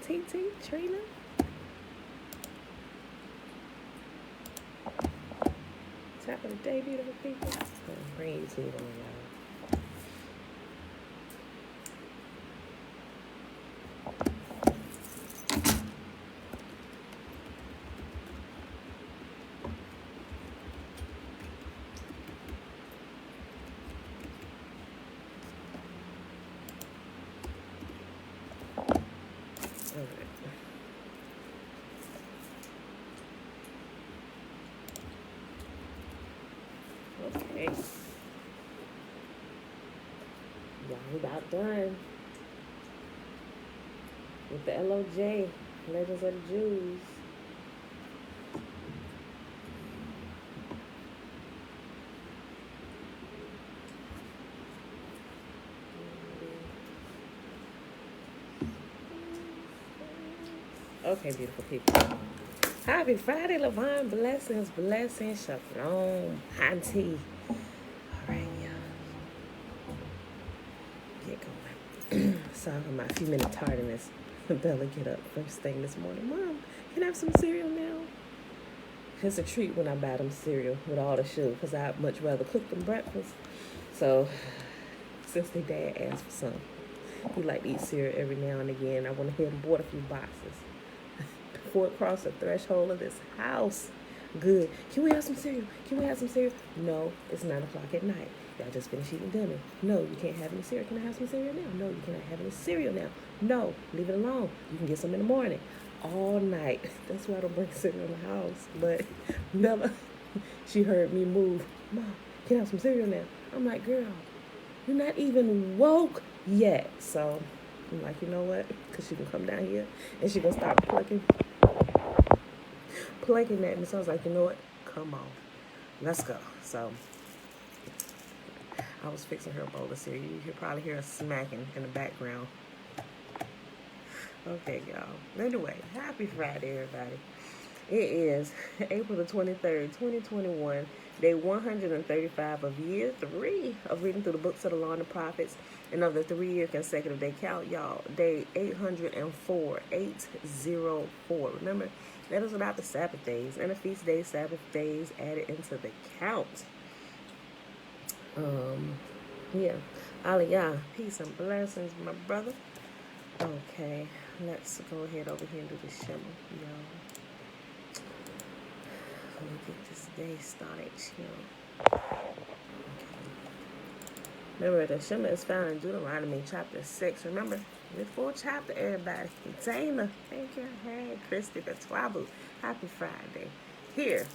TT, Trina. Top of the day, beautiful people. Bring YouTube on, y'all. Okay. Y'all, we about done with the LOJ, Legends of the Jews. Okay, beautiful people. Happy Friday, Levon. Blessings, blessings, shalom, auntie. All right, y'all. Get going. Sorry for my few minute tardiness. Bella get up first thing this morning. Mom, can I have some cereal now? It's a treat when I buy them cereal with all the sugar because I'd much rather cook them breakfast. So, since their dad asked for some, he like to eat cereal every now and again. I went ahead and bought a few boxes. Before it crossed the threshold of this house. Good. Can we have some cereal? Can we have some cereal? No, it's 9 o'clock at night. Y'all just finished eating dinner. No, you can't have any cereal. Can I have some cereal now? No, you cannot have any cereal now. No, leave it alone. You can get some in the morning. All night. That's why I don't bring cereal in the house. But Bella, she heard me move. Mom, can I have some cereal now? I'm like, girl, you're not even woke yet. So I'm like, you know what? Because she can come down here and she can start plucking at me. So I was like, you know what? Come on. Let's go. So I was fixing her a bowl of cereal. You could probably hear her smacking in the background. Okay, y'all. Anyway, happy Friday, everybody. It is April the 23rd, 2021, day 135 of year 3 of reading through the books of the law and the prophets, and of the 3-year consecutive day count, y'all, day 804, 804. Remember, that is without the Sabbath days and the feast days, Sabbath days added into the count. Yeah. Aliyah, peace and blessings, my brother. Okay, let's go ahead over here and do the shimmer, y'all. Let me get this day started, chill. Okay. Remember, the shimmer is found in Deuteronomy chapter 6. Remember, the full chapter, everybody. Dana, thank you. Hey, Christy, the Twabu. Happy Friday. Here,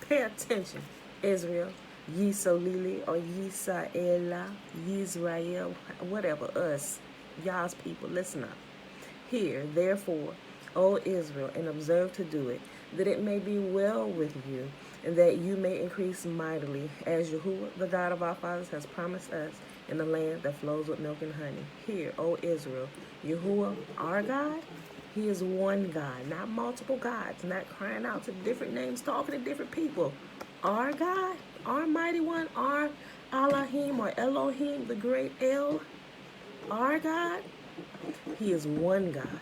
pay attention, Israel. Yisolili or Yisaela, Yisrael, whatever, us, y'all's people, listen up. Hear, therefore, O Israel, and observe to do it, that it may be well with you, and that you may increase mightily, as Yahuwah, the God of our fathers, has promised us in the land that flows with milk and honey. Hear, O Israel, Yahuwah, our God, He is one God, not multiple gods, not crying out to different names, talking to different people. Our God, our mighty one, our Elohim or Elohim, the great El, our God, He is one God.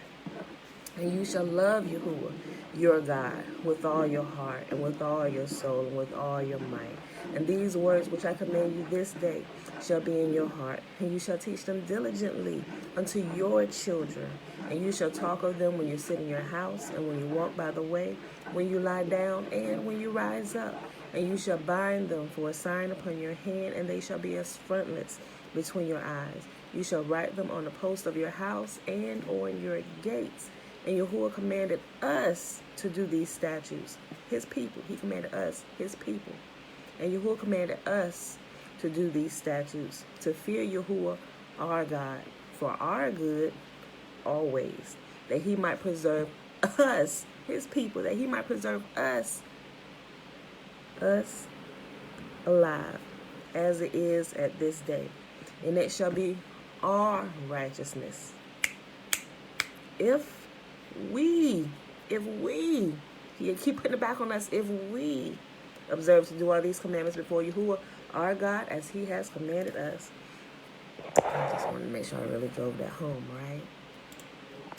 And you shall love Yahuwah, your God, with all your heart, and with all your soul, and with all your might. And these words which I command you this day shall be in your heart, and you shall teach them diligently unto your children. And you shall talk of them when you sit in your house, and when you walk by the way, when you lie down, and when you rise up. And you shall bind them for a sign upon your hand, and they shall be as frontlets between your eyes. You shall write them on the post of your house and on your gates. And Yahuwah commanded us to do these statutes. His people. He commanded us, His people. And Yahuwah commanded us to do these statutes, to fear Yahuwah, our God, for our good always, that He might preserve us, His people, that He might preserve us alive, as it is at this day. And it shall be our righteousness. If we, He keep putting it back on us, if we observe to do all these commandments before Yahuwah, our God, as He has commanded us. I just wanted to make sure I really drove that home, right?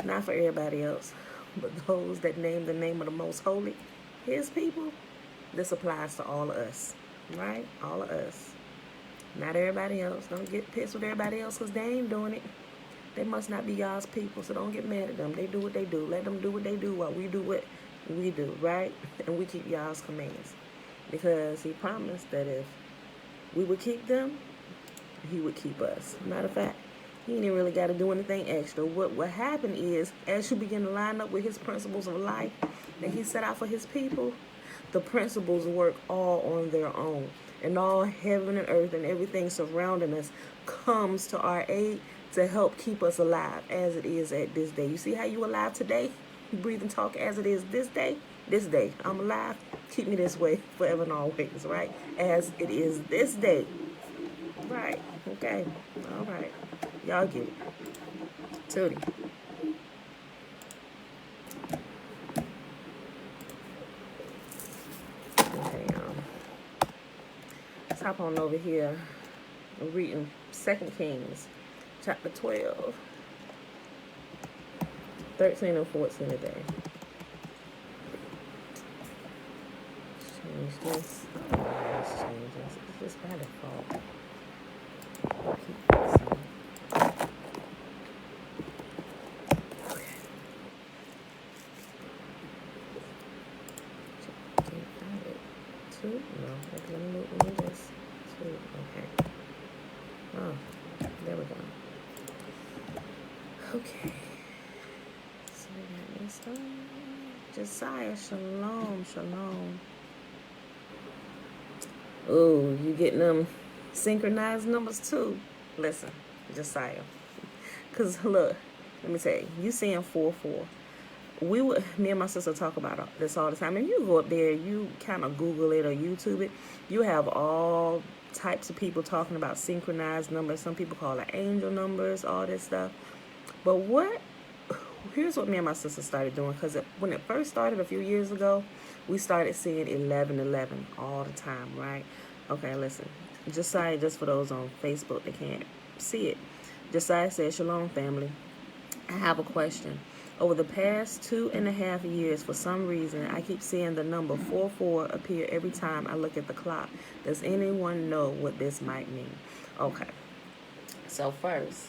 Not for everybody else, but those that name the name of the most holy, his people, this applies to all of us, right? All of us. Not everybody else. Don't get pissed with everybody else because they ain't doing it. They must not be y'all's people, so don't get mad at them. They do what they do. Let them do what they do while we do what we do, right? And we keep y'all's commands. Because he promised that if we would keep them, he would keep us. Matter of fact, he ain't really got to do anything extra. What happened is, as you begin to line up with his principles of life that he set out for his people, the principles work all on their own. And all heaven and earth and everything surrounding us comes to our aid to help keep us alive as it is at this day. You see how you alive today? You breathe and talk as it is this day? This day. I'm alive. Keep me this way forever and always, right? As it is this day. Right. Okay. All right. Y'all get it. Tootie. Okay, let's hop on over here. We're reading 2 Kings, chapter 12, 13 and 14 today. Change this. Let's change this. It's just by default. Keep this in. No, let me just two. Okay. Oh, there we go. Okay. So we got this one. Josiah, shalom, shalom. Oh, you getting them synchronized numbers too? Listen, Josiah. Because look, let me tell you, you seeing 4-4. Me and my sister talk about this all the time. And you go up there, you kind of Google it or YouTube it. You have all types of people talking about synchronized numbers. Some people call it angel numbers, all this stuff. But here's what me and my sister started doing. Because when it first started a few years ago, we started seeing 1111 all the time, right? Okay, listen. Josiah, just for those on Facebook that can't see it. Josiah says, shalom, family. I have a question. Over the past 2.5 years, for some reason, I keep seeing the number 44 appear every time I look at the clock. Does anyone know what this might mean? Okay. So first,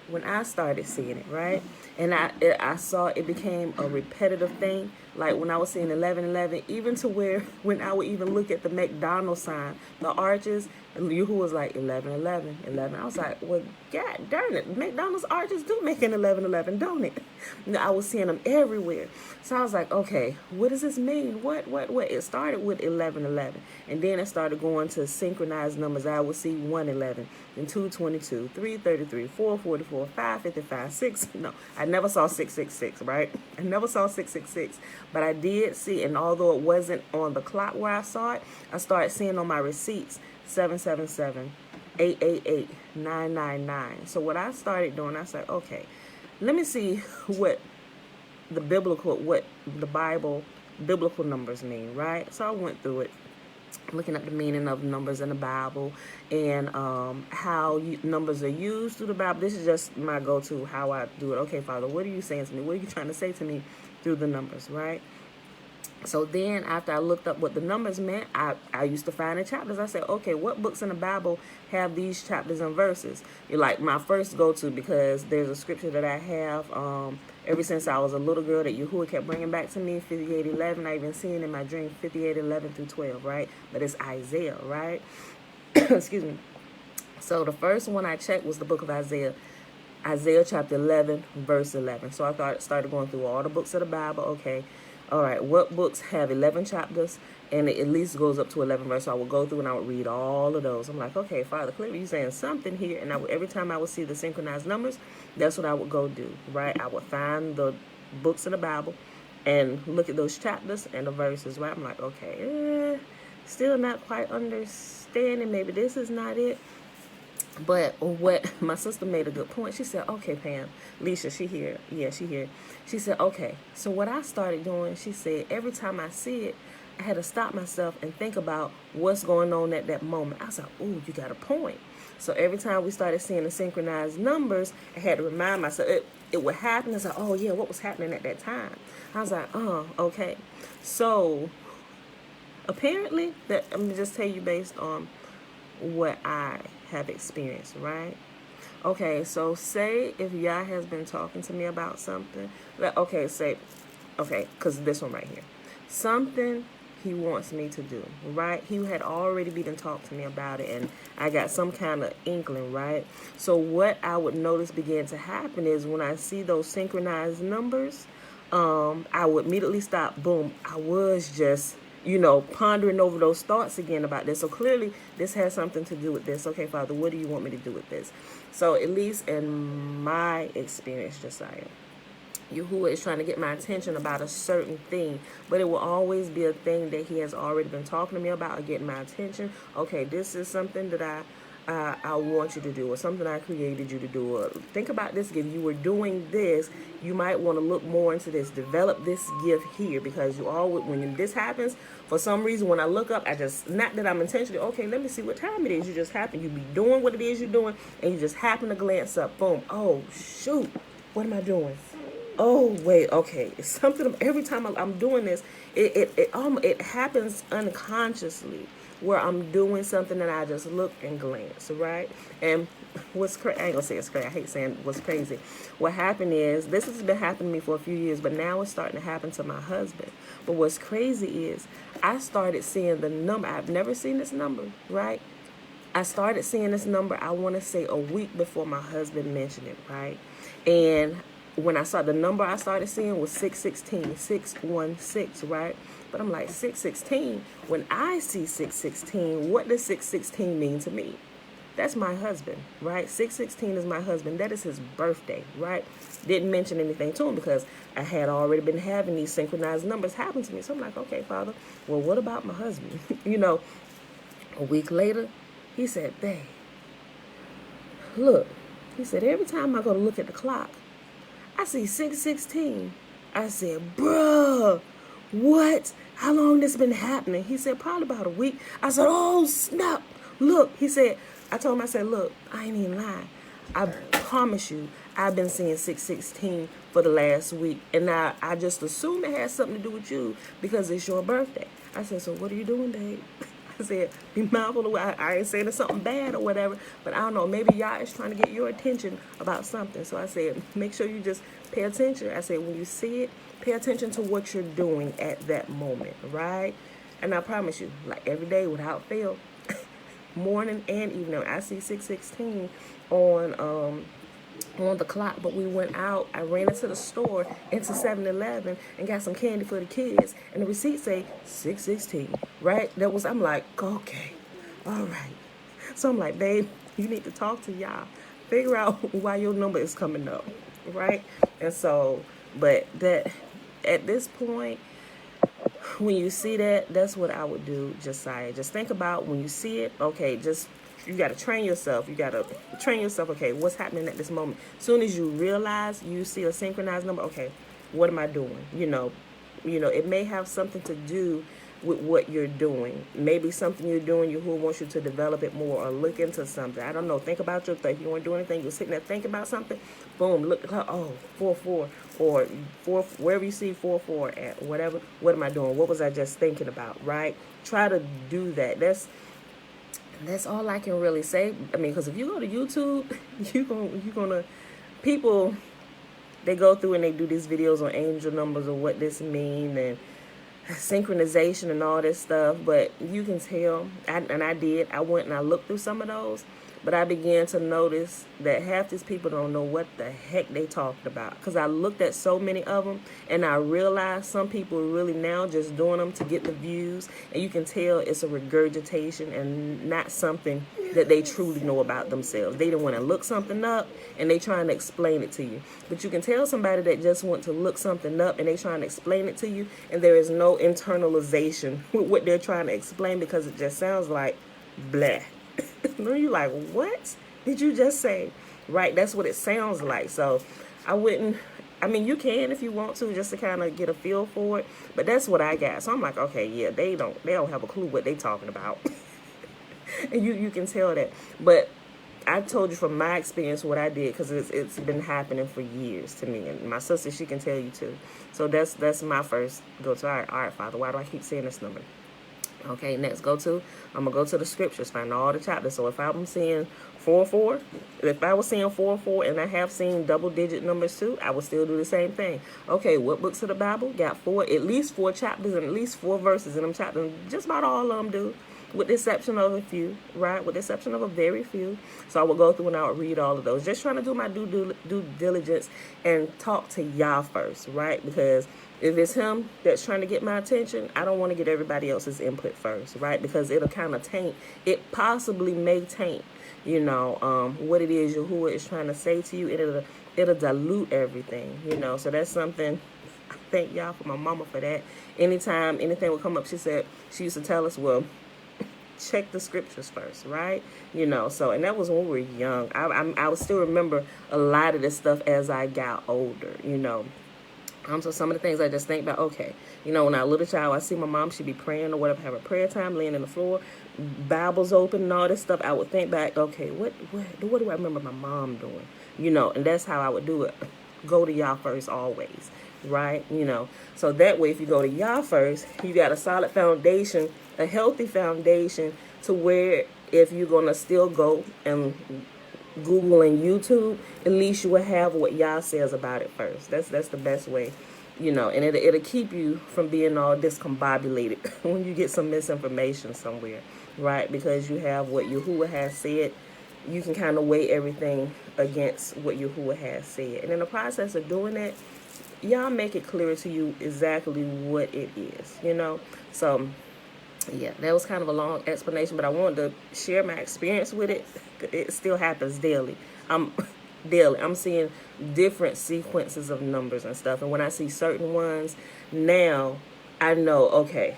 when I started seeing it, right? And I saw it became a repetitive thing. Like when I was seeing 1111, even to where when I would even look at the McDonald's sign, the arches, and who was like 1111, 11. I was like, well, God darn it, McDonald's arches do make an 1111, don't it? I was seeing them everywhere. So I was like, okay, what does this mean? What? It started with 1111, and then it started going to synchronized numbers. I would see 111, and 222, 333, 444, 555, 6. No, I never saw 666, right? I never saw 666, but I did see, and although it wasn't on the clock where I saw it, I started seeing on my receipts 777, 888, 999. So what I started doing, I said, okay, let me see what the biblical numbers mean, right? So I went through it, looking at the meaning of numbers in the Bible and how numbers are used through the Bible. This is just my go-to, how I do it. Okay, Father, what are you saying to me? What are you trying to say to me through the numbers, right? So then after I looked up what the numbers meant, I used to find the chapters. I said, okay, what books in the Bible have these chapters and verses? You're like my first go-to, because there's a scripture that I have ever since I was a little girl that Yahuwah kept bringing back to me, 58:11. I even seen in my dream 58:11 through 12, right? But it's Isaiah, right? Excuse me. So the first one I checked was the book of Isaiah. Isaiah chapter 11, verse 11. So I started going through all the books of the Bible. Okay, all right, what books have 11 chapters and it at least goes up to 11 verses? So I would go through and I would read all of those. I'm like, okay, Father, clearly you're saying something here. And every time I would see the synchronized numbers, that's what I would go do, right? I would find the books of the Bible and look at those chapters and the verses, right? I'm like, okay, still not quite understanding. Maybe this is not it. But what my sister made a good point. She said, okay, Pam, Leisha, she here. Yeah, she here. She said, okay. So what I started doing, she said, every time I see it, I had to stop myself and think about what's going on at that moment. I was like, ooh, you got a point. So every time we started seeing the synchronized numbers, I had to remind myself, it would happen. It's like, oh yeah, what was happening at that time? I was like, oh, okay. So apparently, I'm going to just tell you based on what I have experienced, right? Okay, so say if Yah has been talking to me about something, because this one right here, something he wants me to do, right? He had already been talking to me about it, and I got some kind of inkling, right? So what I would notice began to happen is when I see those synchronized numbers, I would immediately stop. Boom, I was just pondering over those thoughts again about this. So clearly this has something to do with this. Okay, Father, what do you want me to do with this? So at least in my experience, Josiah, Yahuwah is trying to get my attention about a certain thing, but it will always be a thing that he has already been talking to me about or getting my attention. Okay, this is something that I want you to do, or something I created you to do. Or think about this gift. You were doing this. You might want to look more into this. Develop this gift here, because you always, when this happens, for some reason, when I look up, not that I'm intentionally, okay, let me see what time it is. You just happen, you be doing what it is you're doing, and you just happen to glance up. Boom. Oh, shoot. What am I doing? Oh, wait, okay. It's something, every time I'm doing this, it happens unconsciously, where I'm doing something and I just look and glance, right? And what's crazy, I ain't gonna say it's crazy, I hate saying what's crazy. What happened is, this has been happening to me for a few years, but now it's starting to happen to my husband. But what's crazy is, I started seeing the number. I've never seen this number, right? I started seeing this number, I want to say a week before my husband mentioned it, right? And when I saw the number I started seeing was 616, 616, right? But I'm like, 616, when I see 616, what does 616 mean to me? That's my husband, right? 616 is my husband. That is his birthday, right? Didn't mention anything to him because I had already been having these synchronized numbers happen to me. So I'm like, okay, Father, well, what about my husband? A week later, he said, babe, look, he said, every time I go to look at the clock, I see 616. I said, bruh, what? How long this been happening? He said, probably about a week. I said, oh, snap. Look, he said, I told him, I said, look, I ain't even lying. I promise you, I've been seeing 616 for the last week. And now I just assume it has something to do with you because it's your birthday. I said, so what are you doing, babe? I said, be mindful of what I ain't saying it's something bad or whatever, but I don't know, maybe Yah is trying to get your attention about something. So I said, make sure you just pay attention. I said, when you see it, pay attention to what you're doing at that moment, right? And I promise you, like every day without fail, morning and evening, I see 616 on the clock. But we went out, I ran into the store, into 7-Eleven, and got some candy for the kids, and the receipt say 616, right? I'm like, okay, all right. So I'm like, babe, you need to talk to Yah, figure out why your number is coming up, right? And so, but that, at this point, when you see that, that's what I would do, Josiah. Just think about when you see it, okay, you got to train yourself. Okay, what's happening at this moment? As soon as you realize you see a synchronized number, okay, what am I doing? It may have something to do with what you're doing. Maybe something you're doing, Yahuwah wants you to develop it more or look into something. I don't know. Think about your thing. If you want to do anything, you're sitting there thinking about something, boom, look, 4-4, or 4, wherever you see 4-4 at, whatever. What am I doing? What was I just thinking about, right? Try to do that. That's all I can really say. I mean, because if you go to YouTube, you're gonna people, they go through and they do these videos on angel numbers or what this mean and synchronization and all this stuff. But you can tell, I went and I looked through some of those, but I began to notice that half these people don't know what the heck they talking about. Because I looked at so many of them, and I realized some people are really now just doing them to get the views. And you can tell it's a regurgitation and not something that they truly know about themselves. They don't want to look something up, and they trying to explain it to you. But you can tell somebody that just want to look something up, and they trying to explain it to you, and there is no internalization with what they're trying to explain, because it just sounds like blah. You're like, what did you just say? Right? That's what it sounds like. So you can if you want to, just to kind of get a feel for it. But that's what I got. So I'm like, okay, yeah, they don't have a clue what they talking about. And you can tell that. But I told you from my experience what I did, because it's been happening for years to me, and my sister, she can tell you too. So that's my first go to. All right, Father, why do I keep saying this number? Okay, next I'm gonna go to the scriptures, find all the chapters. So if I'm seeing 4-4, if I was seeing 4-4 and I have seen double digit numbers too, I would still do the same thing. Okay, what books of the Bible got at least 4 chapters and at least 4 verses in them chapters? Just about all of them do, with the exception of a few, right? With the exception of a very few. So I would go through and I would read all of those, just trying to do my due diligence and talk to y'all first, right? Because if it's him that's trying to get my attention, I don't want to get everybody else's input first, right? Because it'll kind of taint. It possibly may taint, what it is Yahuwah is trying to say to you. It'll dilute everything, So that's something. I thank y'all for my mama for that. Anytime anything would come up, she used to tell us, well, check the scriptures first, right? So, and that was when we were young. I would still remember a lot of this stuff as I got older, So some of the things I just think about, okay, when I was a little child, I see my mom, she'd be praying or whatever, have a prayer time, laying on the floor, Bibles open and all this stuff. I would think back, okay, what do I remember my mom doing? And that's how I would do it. Go to y'all first always, right? So that way, if you go to y'all first, you got a solid foundation, a healthy foundation, to where if you're going to still go and Google and YouTube, at least you will have what y'all says about it first. That's the best way, and it'll keep you from being all discombobulated when you get some misinformation somewhere, right? Because you have what Yahuwah has said. You can kind of weigh everything against what Yahuwah has said, and in the process of doing that, y'all make it clearer to you exactly what it is, So yeah, that was kind of a long explanation, but I wanted to share my experience with it. It still happens daily. I'm seeing different sequences of numbers and stuff, and when I see certain ones, now I know, okay,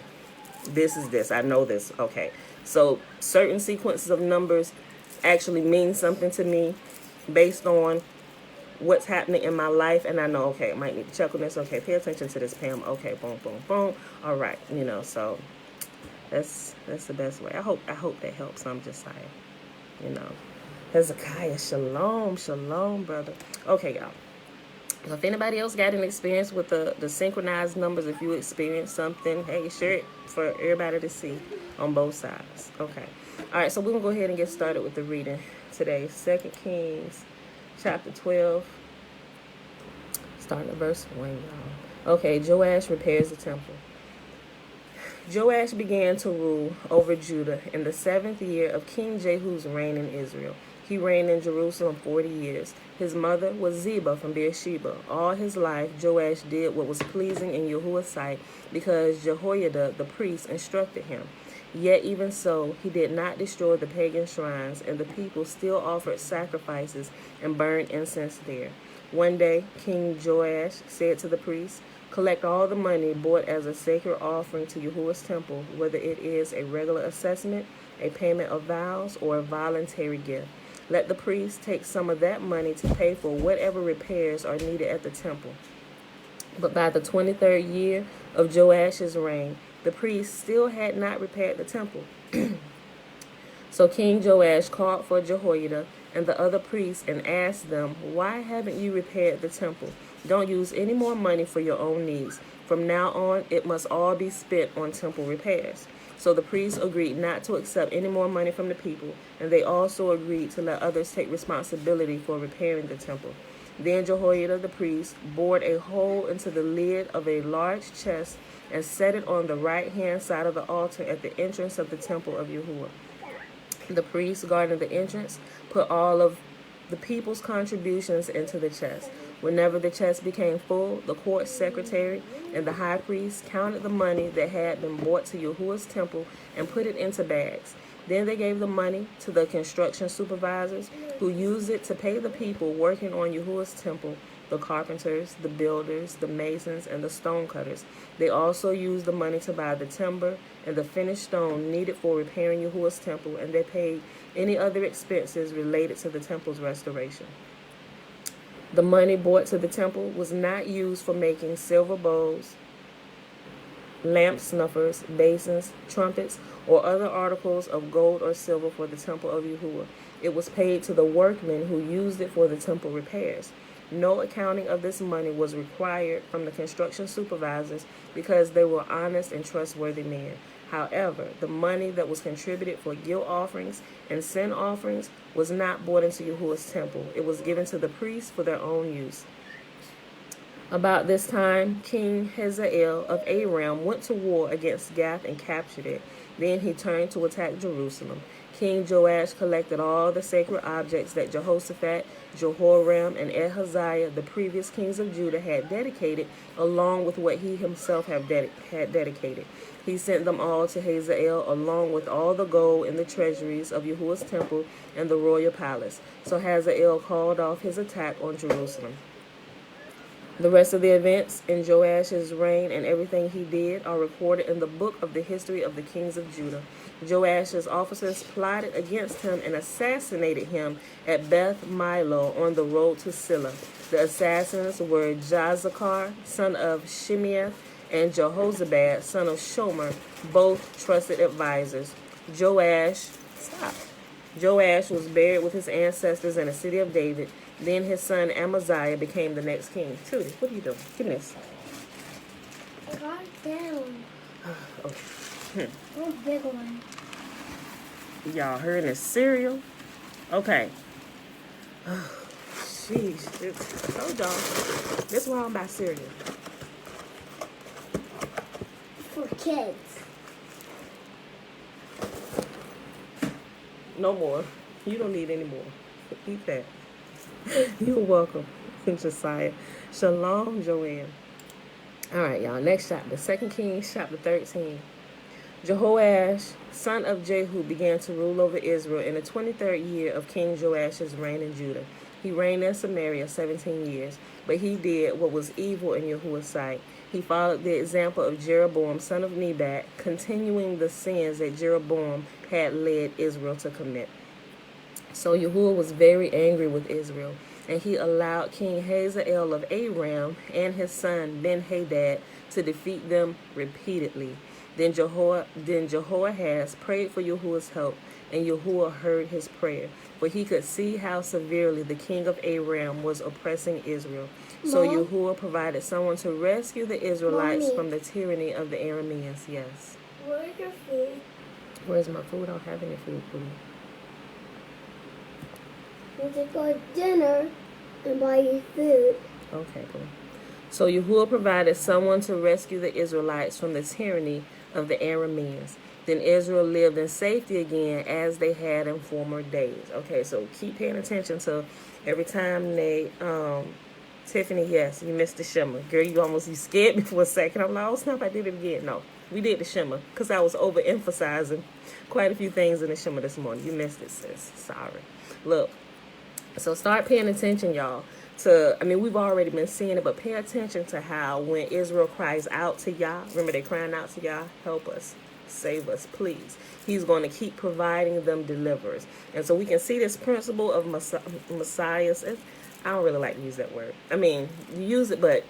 this is this. I know this. Okay, so certain sequences of numbers actually mean something to me based on what's happening in my life, and I know, okay, I might need to check on this. Okay, pay attention to this, Pam. Okay, boom, boom, boom. All right, so that's the best way. I hope that helps. I'm just saying, Hezekiah, shalom, brother. Okay, y'all. So if anybody else got an experience with the synchronized numbers, if you experience something, hey, share it for everybody to see on both sides. Okay. All right, so we're going to go ahead and get started with the reading today. 2 Kings chapter 12, starting at verse 1, y'all. Okay, Joash repairs the temple. Joash began to rule over Judah in the 7th year of King Jehu's reign in Israel. He reigned in Jerusalem 40 years. His mother was Ziba from Beersheba. All his life, Joash did what was pleasing in Yahuwah's sight, because Jehoiada the priest instructed him. Yet even so, he did not destroy the pagan shrines, and the people still offered sacrifices and burned incense there. One day, King Joash said to the priests, "Collect all the money bought as a sacred offering to Yahuwah's temple, whether it is a regular assessment, a payment of vows, or a voluntary gift. Let the priests take some of that money to pay for whatever repairs are needed at the temple." But by the 23rd year of Joash's reign, the priests still had not repaired the temple. So King Joash called for Jehoiada and the other priests and asked them, "Why haven't you repaired the temple? Don't use any more money for your own needs. From now on, it must all be spent on temple repairs." So the priests agreed not to accept any more money from the people, and they also agreed to let others take responsibility for repairing the temple. Then Jehoiada the priest bored a hole into the lid of a large chest and set it on the right-hand side of the altar at the entrance of the temple of Yahuwah. The priests guarding the entrance put all of the people's contributions into the chest. Whenever the chest became full, the court secretary and the high priest counted the money that had been brought to Yahuwah's temple and put it into bags. Then they gave the money to the construction supervisors, who used it to pay the people working on Yahuwah's temple, the carpenters, the builders, the masons, and the stone cutters. They also used the money to buy the timber and the finished stone needed for repairing Yahuwah's temple, and they paid any other expenses related to the temple's restoration. The money brought to the temple was not used for making silver bowls, lamp snuffers, basins, trumpets, or other articles of gold or silver for the temple of Yahuwah. It was paid to the workmen who used it for the temple repairs. No accounting of this money was required from the construction supervisors because they were honest and trustworthy men. However, the money that was contributed for guilt offerings and sin offerings was not brought into Yahuwah's temple. It was given to the priests for their own use. About this time, King Hazael of Aram went to war against Gath and captured it. Then he turned to attack Jerusalem. King Joash collected all the sacred objects that Jehoshaphat, Jehoram, and Ahaziah, the previous kings of Judah, had dedicated, along with what he himself had dedicated. He sent them all to Hazael, along with all the gold in the treasuries of Yahuwah's temple and the royal palace. So Hazael called off his attack on Jerusalem. The rest of the events in Joash's reign and everything he did are recorded in the book of the history of the kings of Judah. Joash's officers plotted against him and assassinated him at Beth Milo on the road to Silla. The assassins were Jazakar, son of Shimeath, and Jehozabad, son of Shomer, both trusted advisors. Joash was buried with his ancestors in the city of David. Then his son Amaziah became the next king. Tootie, what are you doing? Give me this. I got it down. Okay. Oh, big one. Y'all heard this cereal? Okay. Sheesh. I told y'all. This is why I'm about cereal. For kids. No more. You don't need any more. Eat that. You're welcome, Josiah. Shalom, Joanne. All right, y'all. Next chapter. 2 Kings, chapter 13. Jehoash, son of Jehu, began to rule over Israel in the 23rd year of King Joash's reign in Judah. He reigned in Samaria 17 years, but he did what was evil in Yahuwah's sight. He followed the example of Jeroboam, son of Nebat, continuing the sins that Jeroboam had led Israel to commit. So Yahuwah was very angry with Israel, and he allowed King Hazael of Aram and his son Ben-Hadad to defeat them repeatedly. Then Jehoahaz prayed for Yahuwah's help, and Yahuwah heard his prayer, for he could see how severely the king of Aram was oppressing Israel. So Mom? Yahuwah provided someone to rescue the Israelites Mommy. from the tyranny of the Arameans. Yes. Where's your food? Where's my food? I don't have any food, please. We should go to dinner and buy you food. Okay, cool. So Yahuwah provided someone to rescue the Israelites from the tyranny of the Arameans. Then Israel lived in safety again as they had in former days. Okay, so keep paying attention to every time they, Tiffany, yes, you missed the shimmer. Girl, you scared me for a second. I'm like, oh snap, I did it again. No, we did the shimmer because I was overemphasizing quite a few things in the shimmer this morning. You missed it, sis. Sorry. Look. So start paying attention, y'all, we've already been seeing it, but pay attention to how when Israel cries out to Yah, remember they're crying out to Yah, help us, save us, please. He's going to keep providing them deliverers. And so we can see this principle of Messiah. I don't really like to use that word. You use it, but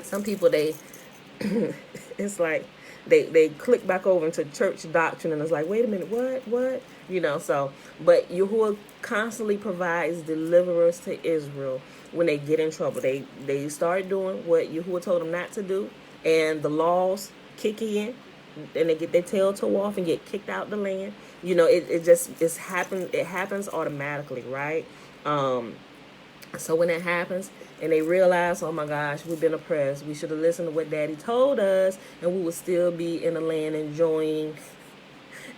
some people, it's like they click back over into church doctrine and it's like, wait a minute, what? But Yahuwah constantly provides deliverers to Israel when they get in trouble. They start doing what Yahuwah told them not to do, and the laws kick in, and they get their tail tore off and get kicked out the land. It happens automatically, right? So when that happens and they realize, oh my gosh, we've been oppressed, we should have listened to what Daddy told us, and we would still be in the land enjoying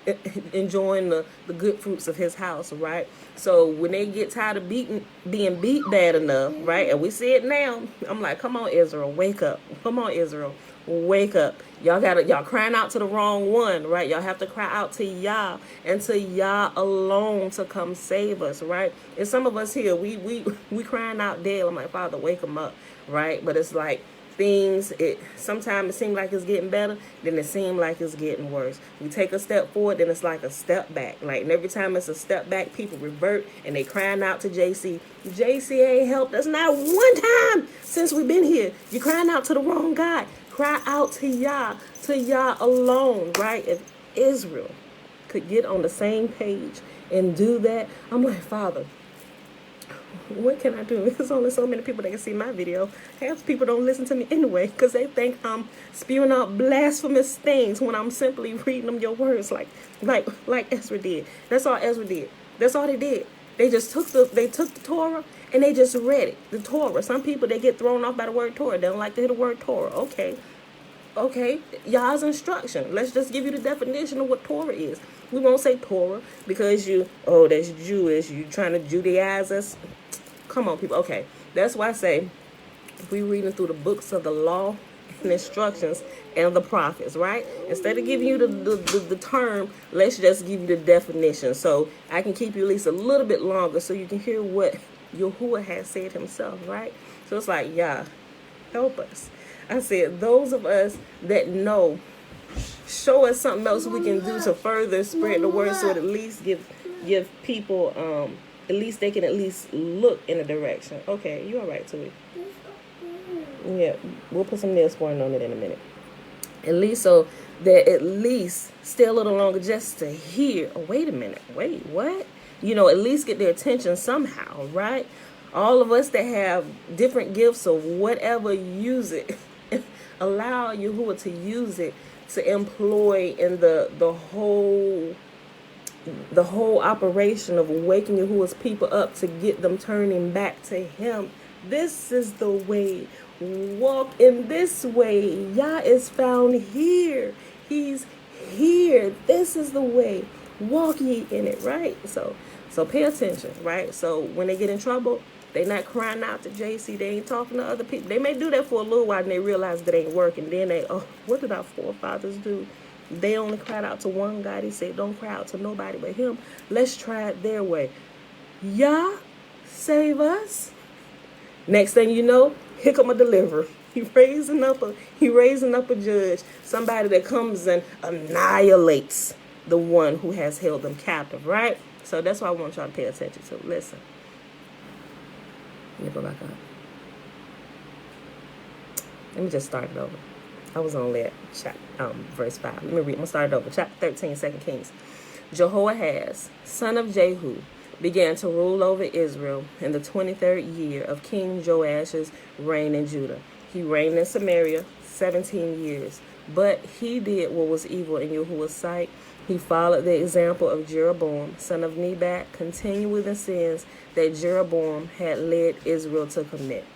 the good fruits of his house, right? So when they get tired of being beat bad enough, right? And we see it now. I'm like, come on, Israel, wake up. Come on, Israel, wake up. Y'all crying out to the wrong one, right? Y'all have to cry out to Yah and to Yah alone to come save us, right? And some of us here, we crying out dead. I'm like, Father, wake them up, right? But it's like sometimes it seems like it's getting better, then it seems like it's getting worse. We take a step forward, then it's like a step back. And every time it's a step back, people revert and they crying out to JC. JC ain't helped us not one time since we've been here. You're crying out to the wrong God. Cry out to Yah alone, right? If Israel could get on the same page and do that. I'm like, Father, what can I do? There's only so many people that can see my video. Half people don't listen to me anyway because they think I'm spewing out blasphemous things when I'm simply reading them your words like Ezra did. That's all Ezra did. That's all they did. They just took the Torah and they just read it. The Torah. Some people, they get thrown off by the word Torah. They don't like to hear the word Torah. Okay, y'all's instruction. Let's just give you the definition of what Torah is. We won't say Torah because that's Jewish. You trying to Judaize us. Come on, people. Okay, that's why I say if we reading through the books of the law and instructions and the prophets, right? Instead of giving you the term, let's just give you the definition. So I can keep you at least a little bit longer so you can hear what Yahuwah has said himself, right? So it's like, yeah, help us. I said, those of us that know, show us something else we can do to further spread the word so it at least give people, at least they can at least look in a direction. Okay, you all right, Tui? Yeah, we'll put some nail scoring on it in a minute. At least so that at least stay a little longer just to hear, oh, wait a minute, wait, what? At least get their attention somehow, right? All of us that have different gifts or whatever, use it. Allow Yahuwah to use it to employ in the whole operation of waking Yahuwah's people up to get them turning back to him. This is the way. Walk in this way. Yah is found here. He's here. This is the way. Walk ye in it, right? So pay attention, right? So when they get in trouble, they not crying out to JC. They ain't talking to other people. They may do that for a little while and they realize that ain't working. Then what did our forefathers do? They only cried out to one God. He said, don't cry out to nobody but him. Let's try it their way. Yah, save us. Next thing you know, here come a deliverer. He raising up a judge, somebody that comes and annihilates the one who has held them captive, right? So that's why I want y'all to pay attention to. Listen. Let me go back up. Let me just start it over. I was only at verse 5. Let me read. I'm going to start it over. Chapter 13, 2 Kings. Jehoahaz, son of Jehu, began to rule over Israel in the 23rd year of King Joash's reign in Judah. He reigned in Samaria 17 years. But he did what was evil in Yahuwah's sight. He followed the example of Jeroboam, son of Nebat, continuing with the sins that Jeroboam had led Israel to commit.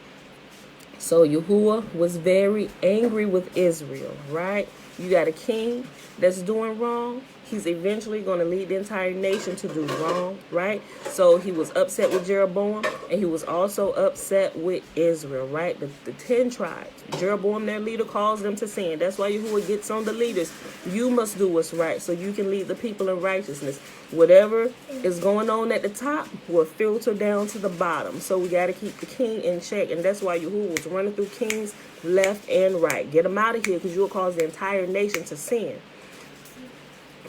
So Yahuwah was very angry with Israel, right? You got a king that's doing wrong. He's eventually going to lead the entire nation to do wrong, right? So he was upset with Jeroboam, and he was also upset with Israel, right? The 10 tribes. Jeroboam, their leader, calls them to sin. That's why Yahuwah gets on the leaders. You must do what's right so you can lead the people in righteousness. Whatever is going on at the top will filter down to the bottom. So we got to keep the king in check, and that's why Yahuwah was running through kings left and right. Get them out of here because you'll cause the entire nation to sin.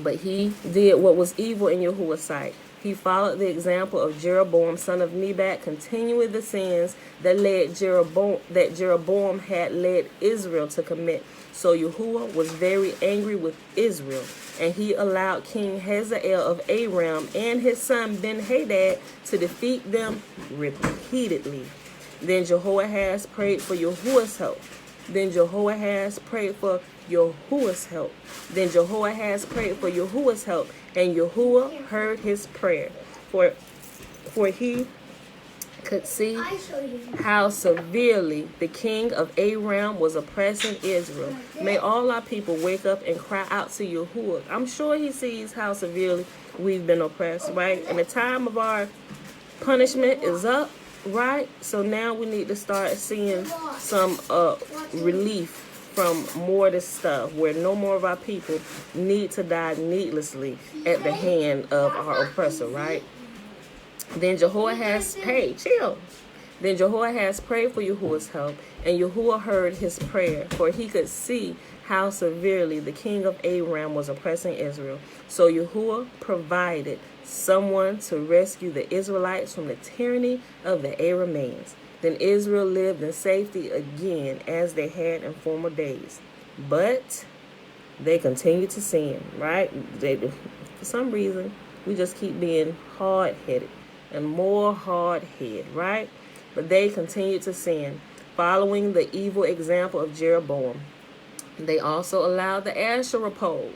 But he did what was evil in Yahuwah's sight. He followed the example of Jeroboam, son of Nebat, continuing the sins that Jeroboam had led Israel to commit. So Yahuwah was very angry with Israel, and he allowed King Hazael of Aram and his son Ben-Hadad to defeat them repeatedly. Then Jehoahaz prayed for Yahuwah's help. Then Jehoahaz prayed for Yahuwah's help. Then Jehoahaz prayed for Yahuwah's help, and Yahuwah heard his prayer. For he could see how severely the king of Aram was oppressing Israel. May all our people wake up and cry out to Yahuwah. I'm sure he sees how severely we've been oppressed, right? And the time of our punishment is up, right? So now we need to start seeing some relief from more of this stuff, where no more of our people need to die needlessly at the hand of our oppressor, right? Then Jehoahaz, Then Jehoahaz prayed for Yahuwah's help, and Yahuwah heard his prayer, for he could see how severely the king of Aram was oppressing Israel. So Yahuwah provided someone to rescue the Israelites from the tyranny of the Arameans. Then Israel lived in safety again as they had in former days. But they continued to sin, right? For some reason, We just keep being hard-headed and more hard-headed, right? But they continued to sin, following the evil example of Jeroboam. They also allowed the Asherah pole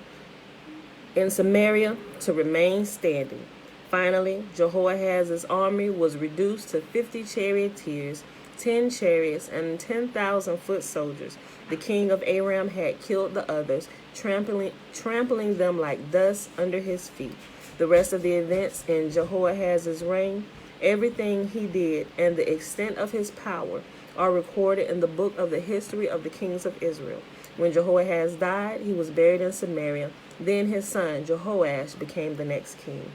in Samaria to remain standing. Finally, Jehoahaz's army was reduced to 50 charioteers, 10 chariots, and 10,000 foot soldiers. The king of Aram had killed the others, trampling them like dust under his feet. The rest of the events in Jehoahaz's reign, everything he did, and the extent of his power are recorded in the book of the history of the kings of Israel. When Jehoahaz died, he was buried in Samaria. Then his son Jehoash became the next king.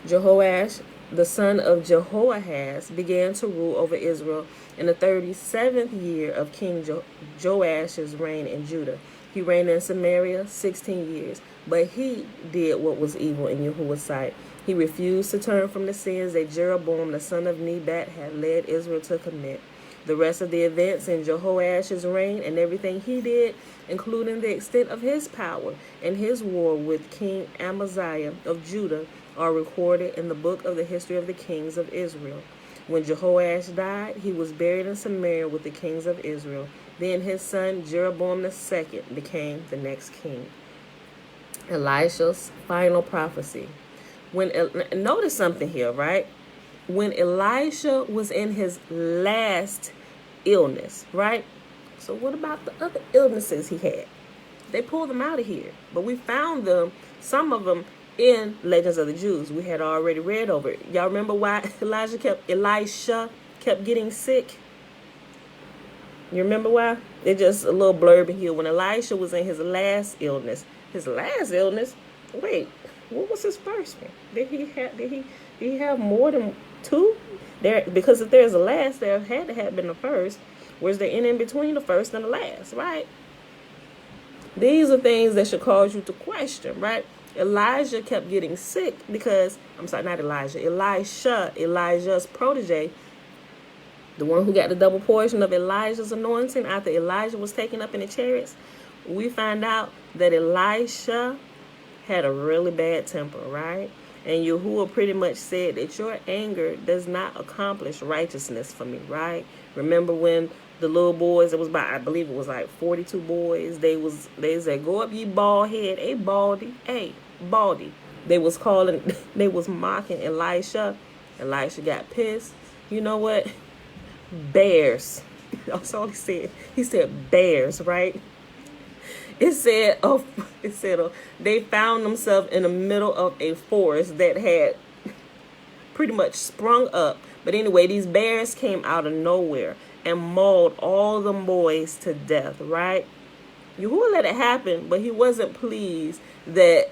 Jehoash, the son of Jehoahaz, began to rule over Israel in the 37th year of King Joash's reign in Judah. He reigned in Samaria 16 years, but he did what was evil in Yahuwah's sight. He refused to turn from the sins that Jeroboam, the son of Nebat, had led Israel to commit. The rest of the events in Jehoash's reign and everything he did, including the extent of his power and his war with King Amaziah of Judah, are recorded in the book of the history of the kings of Israel. When Jehoash died, he was buried in Samaria with the kings of Israel. Then his son Jeroboam II became the next king. Elisha's final prophecy. Notice something here, right? When Elisha was in his last illness, right? So what about the other illnesses he had? They pulled them out of here, but we found them, some of them, in Legends of the Jews. We had already read over it. Y'all remember why Elisha kept getting sick? You remember why? It's just a little blurb in here. When Elisha was in his last illness, wait, what was his first one? Did he have more than two? Because if there's a last, there had to have been the first. Where's the in between the first and the last, right? These are things that should cause you to question, right? Elijah kept getting sick because, Elijah's protege, the one who got the double portion of Elijah's anointing after Elijah was taken up in the chariots. We find out that Elisha had a really bad temper, right? And Yahuwah pretty much said that your anger does not accomplish righteousness for me, right? Remember when the little boys, it was about, I believe it was like 42 boys, they said, go up ye bald head, baldy. They was mocking Elisha. Elisha got pissed. You know what? Bears. That's all he said. He said bears, right? It said they found themselves in the middle of a forest that had pretty much sprung up. But anyway, these bears came out of nowhere and mauled all them boys to death, right? Yahuwah let it happen, but he wasn't pleased that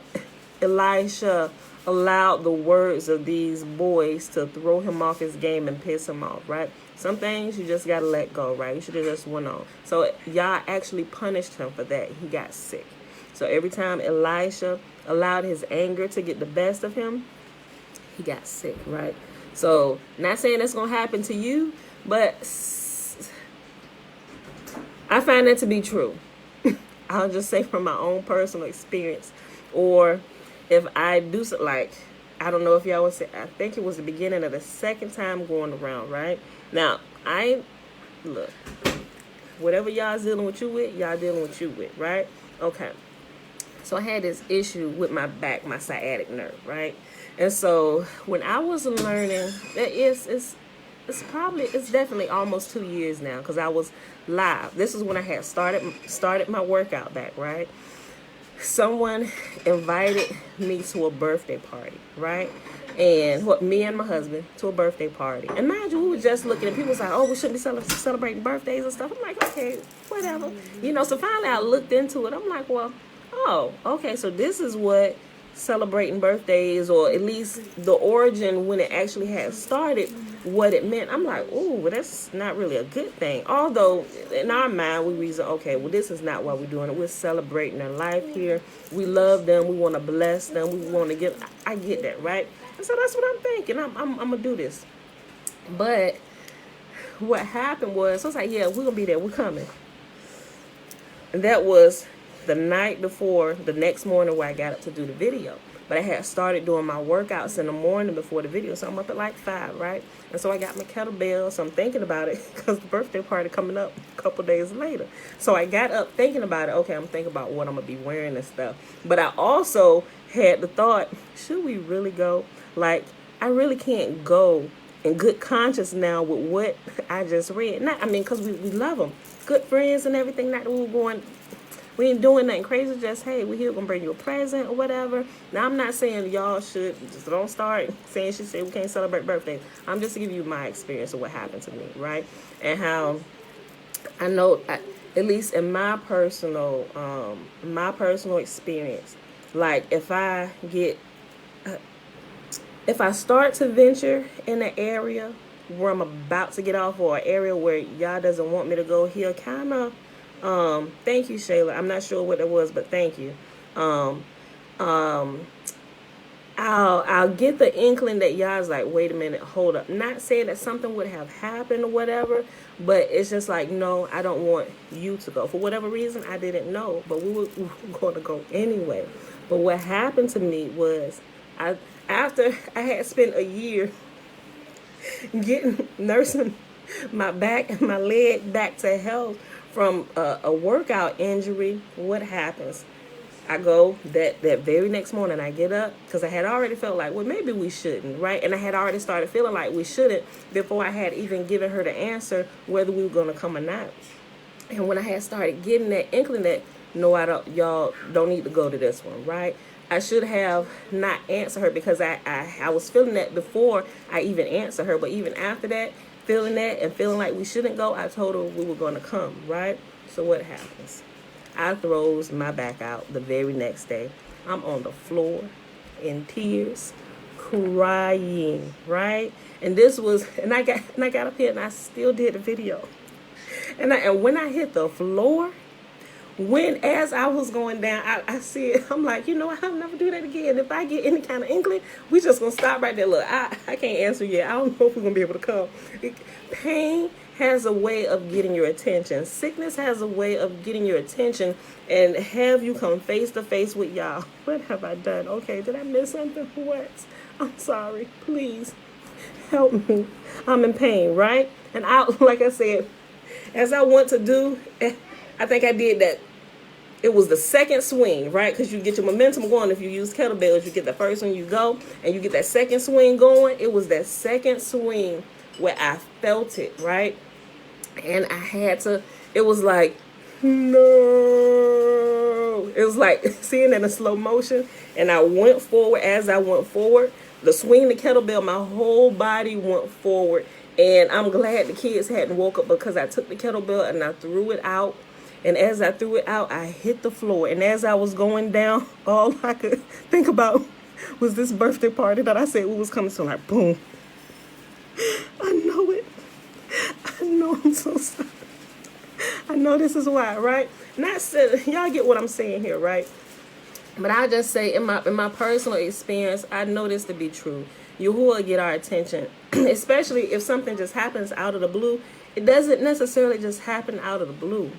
Elisha allowed the words of these boys to throw him off his game and piss him off, right? Some things you just got to let go, right? You should have just went on. So Yah actually punished him for that. He got sick. So every time Elisha allowed his anger to get the best of him, he got sick, right? So not saying that's going to happen to you, but I find that to be true. I'll just say from my own personal experience. Or if I do, like, I don't know if y'all would say, I think it was the beginning of the second time going around, right? Now, look, whatever y'all's dealing with you with, y'all dealing with you with, right? Okay. So I had this issue with my back, my sciatic nerve, right? And so when I was learning, it's definitely almost 2 years now, because I was live. This is when I had started my workout back, right? Someone invited me to a birthday party, right? And me and my husband to a birthday party. And mind you, we were just looking at people was like, oh, we shouldn't be celebrating birthdays and stuff. I'm like, okay, whatever. So finally I looked into it. I'm like, well, oh, okay, so this is what celebrating birthdays, or at least the origin when it actually had started, what it meant. I'm like, oh, well, that's not really a good thing. Although in our mind we reason, okay, well, this is not why we're doing it. We're celebrating their life here. We love them. We want to bless them. We want to give. I get that, right? And so that's what I'm thinking. I'm gonna do this. But what happened was, I was like, yeah, we're gonna be there. We're coming. And that was the night before, the next morning where I got up to do the video. But I had started doing my workouts in the morning before the video, so I'm up at like 5, right? And so I got my kettlebell, so I'm thinking about it because the birthday party coming up a couple days later. So I got up thinking about it. Okay, I'm thinking about what I'm going to be wearing and stuff. But I also had the thought, should we really go? Like, I really can't go in good conscience now with what I just read. Not, I mean, because we love them. Good friends and everything. Not that we were going... We ain't doing nothing crazy, just, hey, we're here, gonna bring you a present or whatever. Now, I'm not saying y'all should, just don't start saying she said we can't celebrate birthdays. I'm just giving you my experience of what happened to me, right? And how I know, at least in my personal experience, like if I start to venture in an area where I'm about to get off, or an area where y'all doesn't want me to go, he'll kind of, thank you, Shayla. I'm not sure what it was, but thank you. I'll get the inkling that y'all's like, wait a minute, hold up. Not saying that something would have happened or whatever, but it's just like, no, I don't want you to go. For whatever reason, I didn't know, but we were going to go anyway. But what happened to me was, after I had spent a year nursing my back and my leg back to health from a workout injury, what happens? I go that very next morning, I get up, because I had already felt like, well, maybe we shouldn't, right? And I had already started feeling like we shouldn't before I had even given her the answer whether we were going to come or not. And when I had started getting that inkling that, no, y'all don't need to go to this one, right? I should have not answered her, because I was feeling that before I even answered her. But even after that, feeling that and feeling like we shouldn't go, I told her we were going to come, right? So what happens? I throws my back out the very next day. I'm on the floor in tears, crying, right? And I got up here and I still did the video. And when I hit the floor, as I was going down, I see it. I'm like, you know what? I'll never do that again. If I get any kind of inkling, we just going to stop right there. Look, I can't answer yet. I don't know if we're going to be able to come. Pain has a way of getting your attention. Sickness has a way of getting your attention and have you come face to face with y'all. What have I done? Okay, did I miss something? What? I'm sorry. Please help me. I'm in pain, right? And like I said, as I want to do, I think I did that. It was the second swing, right? Because you get your momentum going. If you use kettlebells, you get the first one, you go, and you get that second swing going. It was that second swing where I felt it, right? And I had to, it was like, no. It was like seeing it in slow motion. And I went forward. As I went forward, the swing the kettlebell, my whole body went forward. And I'm glad the kids hadn't woke up, because I took the kettlebell and I threw it out. And as I threw it out, I hit the floor. And as I was going down, all I could think about was this birthday party that I said we was coming to. Like, boom. I know it. I know, I'm so sorry. I know this is why, right? Not saying, y'all get what I'm saying here, right? But I just say, in my personal experience, I know this to be true. Yahuwah get our attention, especially if something just happens out of the blue. It doesn't necessarily just happen out of the blue.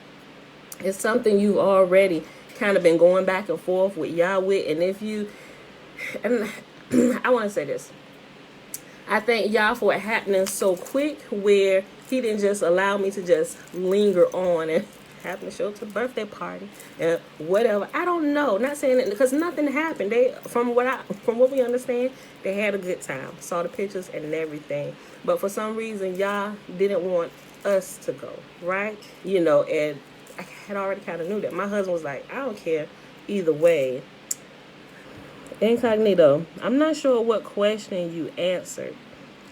It's something you've already kind of been going back and forth with Yahweh. And I want to say this. I thank Yah for it happening so quick, where he didn't just allow me to just linger on and happen to show up to the birthday party and whatever. I don't know. Not saying it because nothing happened. From what we understand, they had a good time. Saw the pictures and everything. But for some reason, Yah didn't want us to go, right? You know, and I had already kind of knew that. My husband was like, I don't care either way. Incognito, I'm not sure what question you answered.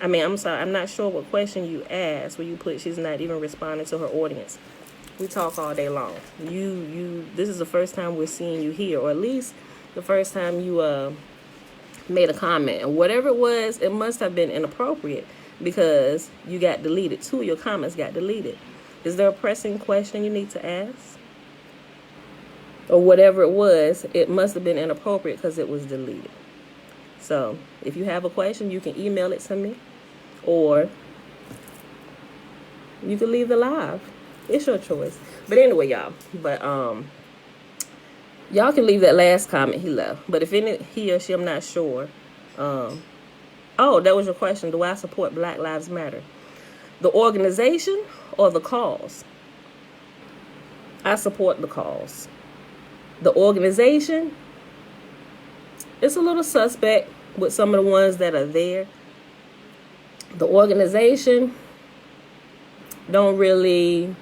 I'm sorry, I'm not sure what question you asked where you put she's not even responding to her audience. We talk all day long. This is the first time we're seeing you here, or at least the first time you made a comment. And whatever it was, it must have been inappropriate, because you got deleted. 2 of your comments got deleted. Is there a pressing question you need to ask? Or whatever it was, it must have been inappropriate because it was deleted. So if you have a question, you can email it to me, or you can leave the live. It's your choice. But anyway, y'all. But Y'all can leave that last comment he left. But if he or she, I'm not sure. Oh, that was your question. Do I support Black Lives Matter? The organization or the cause? I support the cause. The organization, it's a little suspect with some of the ones that are there. The organization don't really...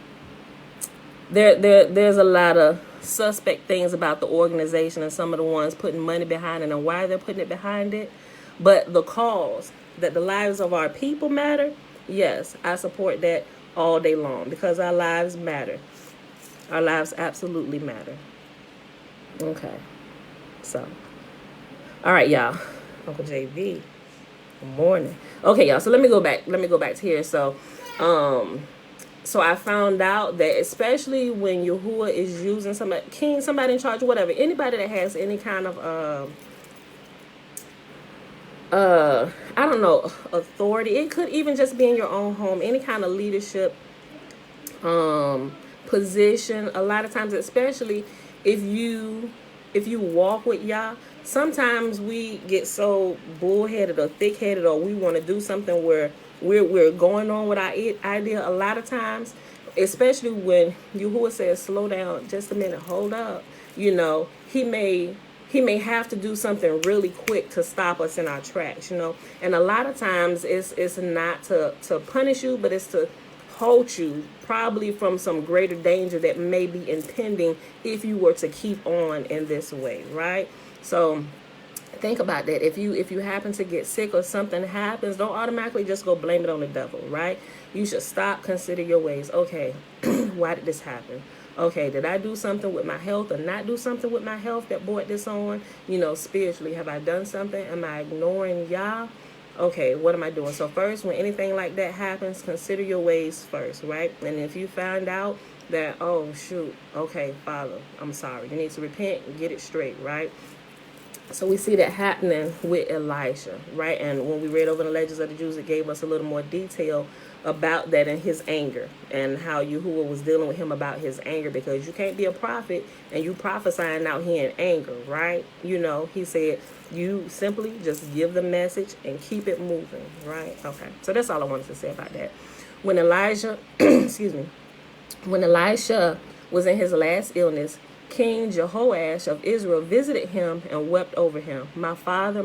There's a lot of suspect things about the organization and some of the ones putting money behind it and why they're putting it behind it. But the cause, that the lives of our people matter, yes, I support that all day long, because our lives matter. Our lives absolutely matter. Okay. So, all right, y'all. Uncle JV. Good morning. Okay, y'all. So let me go back to here. So I found out that especially when Yahuwah is using somebody in charge or whatever, anybody that has any kind of I don't know, authority. It could even just be in your own home, any kind of leadership position. A lot of times, especially if you walk with Yah, sometimes we get so bullheaded or thick-headed, or we want to do something where we're going on with our idea. A lot of times, especially when Yahuwah says, slow down just a minute, hold up, he may have to do something really quick to stop us in our tracks, and a lot of times it's not to punish you, but it's to hold you probably from some greater danger that may be impending if you were to keep on in this way, right? So think about that. If you happen to get sick or something happens, don't automatically just go blame it on the devil, right? You should stop, consider your ways. Okay, why did this happen? Okay, did I do something with my health or not do something with my health that brought this on? Spiritually, have I done something? Am I ignoring Yah? Okay, what am I doing? So first, when anything like that happens, consider your ways first, right? And if you find out that, oh, shoot, okay, Father, I'm sorry, you need to repent and get it straight, right? So we see that happening with Elisha, right? And when we read over the Legends of the Jews, it gave us a little more detail about that and his anger and how Yahuwah was dealing with him about his anger, because you can't be a prophet and you prophesying out here in anger, right? He said, you simply just give the message and keep it moving, right? Okay, so that's all I wanted to say about that. When Elijah, when Elisha was in his last illness, King Jehoash of Israel visited him and wept over him. My father,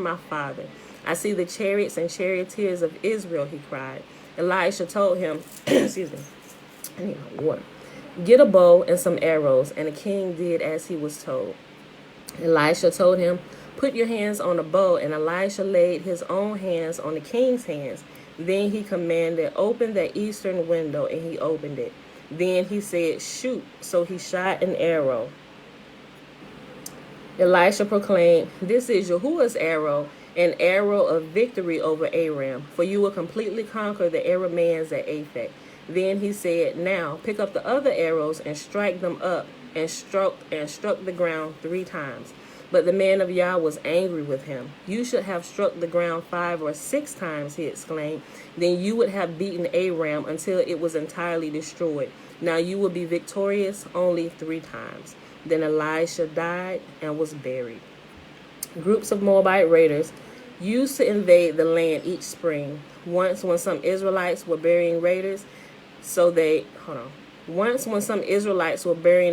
I see the chariots and charioteers of Israel, he cried. Elisha told him, excuse me, I need my water. Get a bow and some arrows, and the king did as he was told. Elisha told him, put your hands on the bow, and Elisha laid his own hands on the king's hands. Then he commanded, open the eastern window, and he opened it. Then he said, shoot. So he shot an arrow. Elisha proclaimed, this is Yahuwah's arrow, an arrow of victory over Aram, for you will completely conquer the Arameans at Aphek. Then he said, now pick up the other arrows and strike them up, and struck the ground 3 times. But the man of Yah was angry with him. You should have struck the ground 5 or 6 times, he exclaimed. Then you would have beaten Aram until it was entirely destroyed. Now you will be victorious only 3 times. Then Elisha died and was buried. Groups of Moabite raiders used to invade the land each spring. Once when some Israelites were burying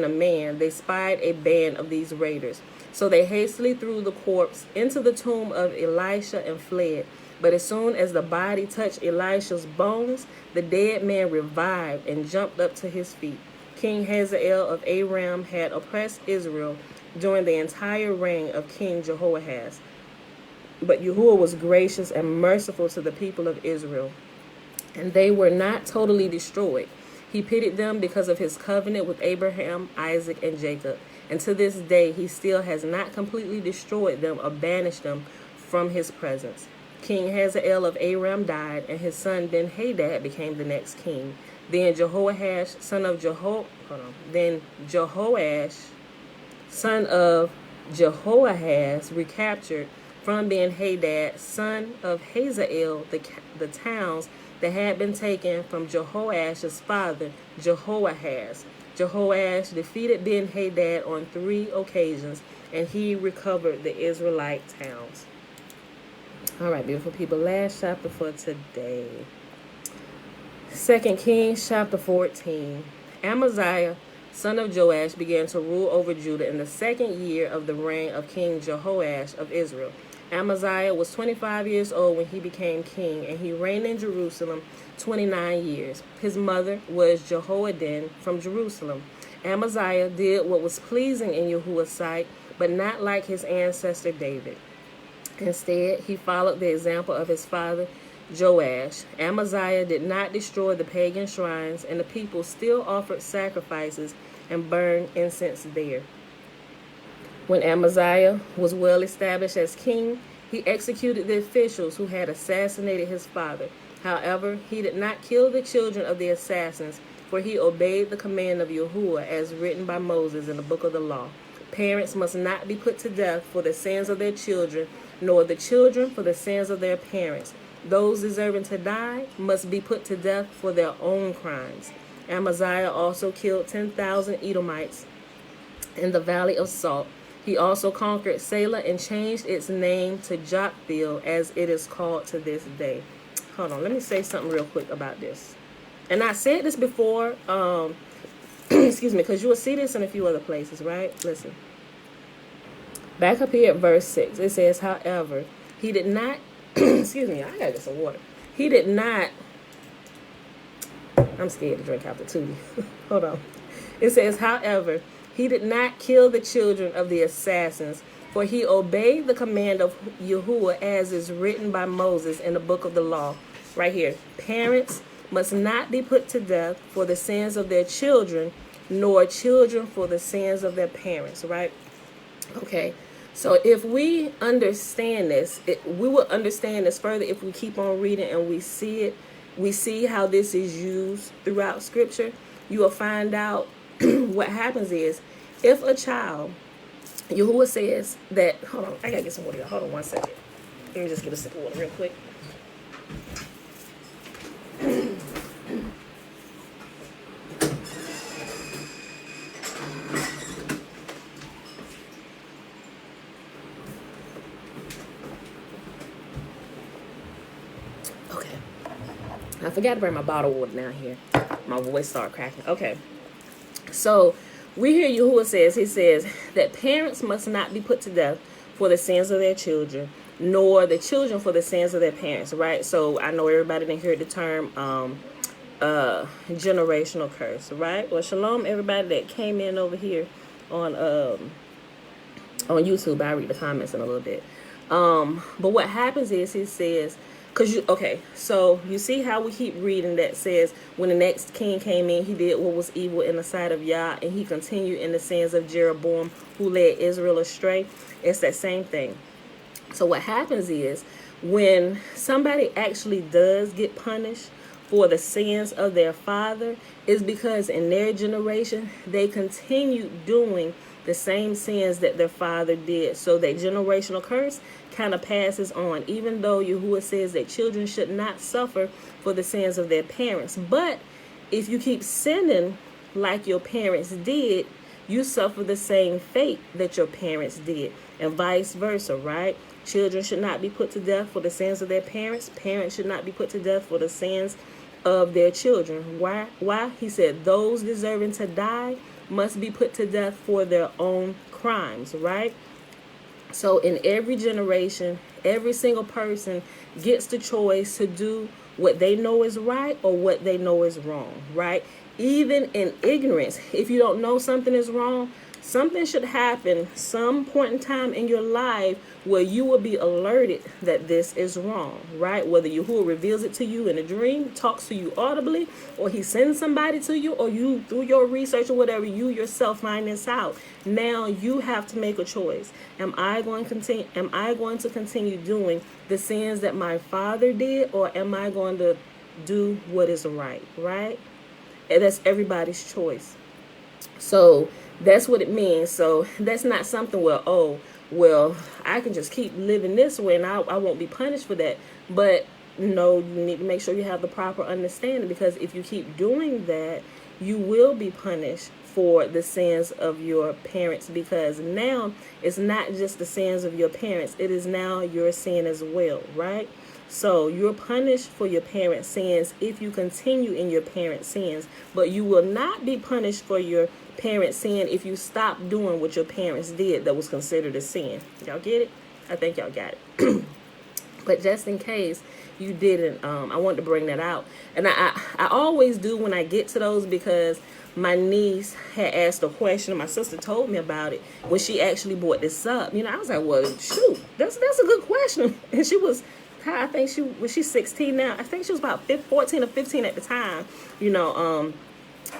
a man, they spied a band of these raiders. So they hastily threw the corpse into the tomb of Elisha and fled. But as soon as the body touched Elisha's bones, the dead man revived and jumped up to his feet. King Hazael of Aram had oppressed Israel during the entire reign of King Jehoahaz. But Yahuwah was gracious and merciful to the people of Israel, and they were not totally destroyed. He pitied them because of his covenant with Abraham, Isaac, and Jacob. And to this day, he still has not completely destroyed them or banished them from his presence. King Hazael of Aram died, and his son Ben-Hadad became the next king. Then Jehoash, son of Jehoahaz, recaptured from Ben-Hadad, son of Hazael, the towns that had been taken from Jehoash's father, Jehoahaz. Jehoash defeated Ben-Hadad on 3 occasions, and he recovered the Israelite towns. All right, beautiful people, last chapter for today. 2 Kings chapter 14. Amaziah, son of Joash, began to rule over Judah in the 2nd year of the reign of King Jehoash of Israel. Amaziah was 25 years old when he became king, and he reigned in Jerusalem 29 years. His mother was Jehoadin from Jerusalem. Amaziah did what was pleasing in Yahuwah's sight, but not like his ancestor David. Instead, he followed the example of his father Joash. Amaziah did not destroy the pagan shrines, and the people still offered sacrifices and burned incense there. When Amaziah was well established as king, he executed the officials who had assassinated his father. However, he did not kill the children of the assassins, for he obeyed the command of Yahuwah as written by Moses in the book of the law. Parents must not be put to death for the sins of their children, nor the children for the sins of their parents. Those deserving to die must be put to death for their own crimes. Amaziah also killed 10,000 Edomites in the Valley of Salt. He also conquered Selah and changed its name to Joktheel, as it is called to this day. Hold on, let me say something real quick about this. And I said this before, excuse me, because you will see this in a few other places, right? Listen. Back up here at verse 6, it says, however, he did not, excuse me, I gotta get some water. He did not, I'm scared to drink out the tube. Hold on. It says, however, he did not kill the children of the assassins, for he obeyed the command of Yahuwah as is written by Moses in the book of the law. Right here. Parents must not be put to death for the sins of their children, nor children for the sins of their parents, right? Okay. So if we understand this, we will understand this further if we keep on reading and we see it. We see how this is used throughout Scripture. You will find out what happens is, if a child, Yahuwah says that, hold on, I gotta get some water. Hold on 1 second. Let me just get a sip of water real quick. Okay. I forgot to bring my bottle of water down here. My voice started cracking. Okay. So we hear Yahuwah says, he says that parents must not be put to death for the sins of their children, nor the children for the sins of their parents, right? So I know everybody didn't hear the term generational curse, right? Well, shalom everybody that came in over here on YouTube. I'll read the comments in a little bit. But what happens is he says, so you see how we keep reading that says, when the next king came in, he did what was evil in the sight of Yah, and he continued in the sins of Jeroboam, who led Israel astray. It's that same thing. So what happens is, when somebody actually does get punished for the sins of their father, is because in their generation, they continued doing the same sins that their father did. So that generational curse kind of passes on, even though Yahuwah says that children should not suffer for the sins of their parents. But if you keep sinning like your parents did, you suffer the same fate that your parents did, and vice versa, right? Children should not be put to death for the sins of their parents. Parents should not be put to death for the sins of their children. Why? He said those deserving to die must be put to death for their own crimes, right? So in every generation, every single person gets the choice to do what they know is right or what they know is wrong, right? Even in ignorance, if you don't know something is wrong, something should happen some point in time in your life where you will be alerted that this is wrong, right? Whether Yahuwah reveals it to you in a dream, talks to you audibly, or he sends somebody to you, or you, through your research or whatever, you yourself find this out. Now you have to make a choice. Am I going to continue doing the sins that my father did, or am I going to do what is right, right? And that's everybody's choice. So that's what it means. So that's not something where, oh, well, I can just keep living this way and I won't be punished for that. But you need to make sure you have the proper understanding, because if you keep doing that, you will be punished for the sins of your parents, because now it's not just the sins of your parents, it is now your sin as well, right? So you're punished for your parents' sins if you continue in your parents' sins, but you will not be punished for your parents' sin if you stop doing what your parents did that was considered a sin. Y'all get it? I think y'all got it. But just in case you didn't, I wanted to bring that out. And I always do when I get to those, because my niece had asked a question. My sister told me about it when she actually brought this up. I was like, well, shoot, that's a good question. And she was, I think she's 16 now. I think she was about 14 or 15 at the time,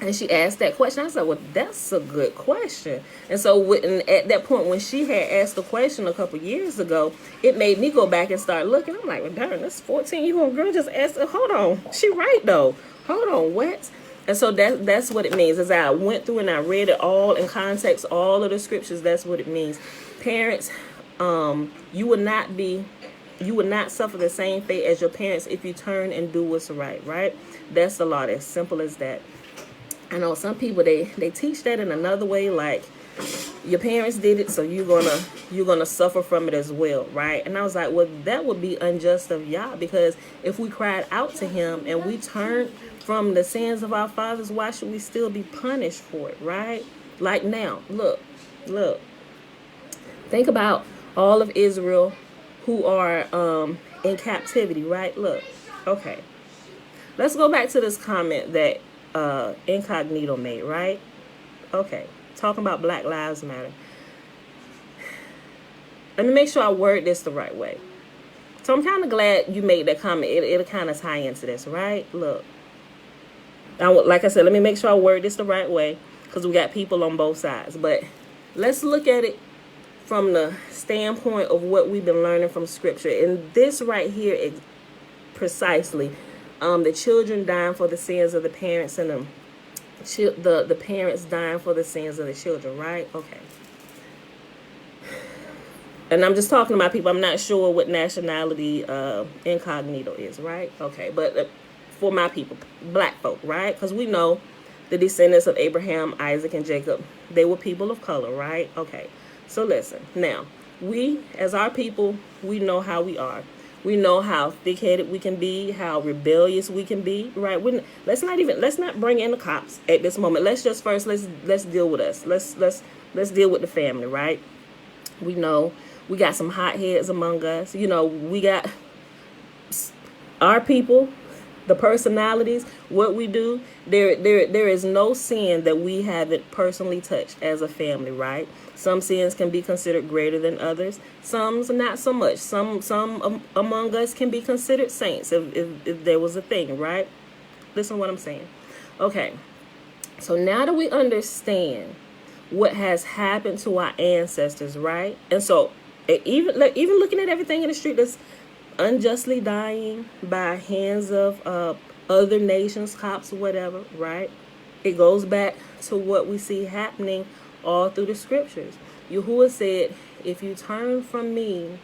and she asked that question. I said, well, that's a good question. And so at that point, when she had asked the question a couple years ago, it made me go back and start looking. I'm like, well, darn, this 14-year-old girl just asked, hold on, she right though. Hold on, what? And so that's what it means. As I went through and I read it all in context, all of the scriptures, that's what it means. Parents, you would not suffer the same fate as your parents if you turn and do what's right? That's the law. As simple as that. I know some people, they teach that in another way, like your parents did it, so you're gonna suffer from it as well, right? And I was like, well, that would be unjust of Yah, because if we cried out to him and we turned from the sins of our fathers, why should we still be punished for it, right? Like now, look, think about all of Israel who are in captivity, right? Look, okay, let's go back to this comment that Incognito made, right? Okay, talking about Black Lives Matter. Let me make sure I word this the right way. So I'm kind of glad you made that comment. It'll kind of tie into this, right? Look, like I said, let me make sure I word this the right way, because we got people on both sides. But let's look at it from the standpoint of what we've been learning from Scripture. And this right here is precisely the children dying for the sins of the parents, and the parents dying for the sins of the children, right? Okay. And I'm just talking about people. I'm not sure what nationality Incognito is, right? Okay, but for my people, black folk, right? Because we know the descendants of Abraham, Isaac, and Jacob, they were people of color, right? Okay, so listen. Now, we, as our people, we know how we are. We know how thick-headed we can be, how rebellious we can be, right? Let's not bring in the cops at this moment. Let's just first let's deal with us. Let's deal with the family, right? We know we got some hotheads among us. We got our people, the personalities, what we do. There is no sin that we haven't personally touched as a family, right? Some sins can be considered greater than others. Some's not so much. Some among us can be considered saints if there was a thing, right? Listen to what I'm saying. Okay. So now that we understand what has happened to our ancestors, right? And so even looking at everything in the street that's unjustly dying by hands of other nations, cops, whatever, right? It goes back to what we see happening all through the scriptures. Yahuwah said, if you turn from me,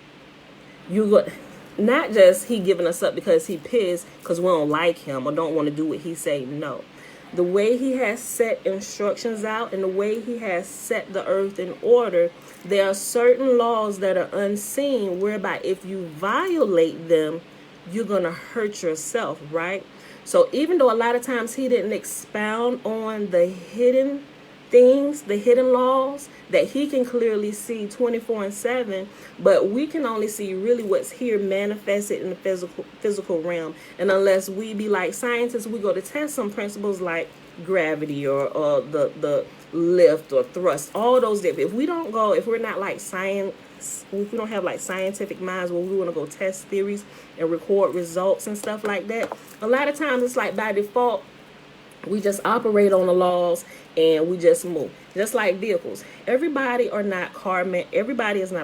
you go. Not just he giving us up because he pissed because we don't like him or don't want to do what he say. No. The way he has set instructions out and the way he has set the earth in order, there are certain laws that are unseen whereby if you violate them, you're going to hurt yourself, right? So even though a lot of times he didn't expound on the hidden things, the hidden laws that he can clearly see 24/7, but we can only see really what's here manifested in the physical realm. And unless we be like scientists, we go to test some principles like gravity or the lift or thrust, all those. If we don't go, if we're not like science, if we don't have like scientific minds where we want to go test theories and record results and stuff like that, a lot of times it's like by default we just operate on the laws and we just move. Just like vehicles. Everybody is not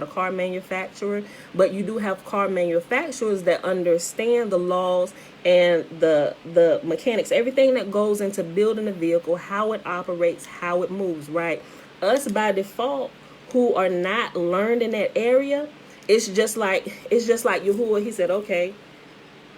a car manufacturer, but you do have car manufacturers that understand the laws and the mechanics, everything that goes into building a vehicle, how it operates, how it moves, right? Us by default who are not learned in that area, it's just like Yahuwah, he said, okay,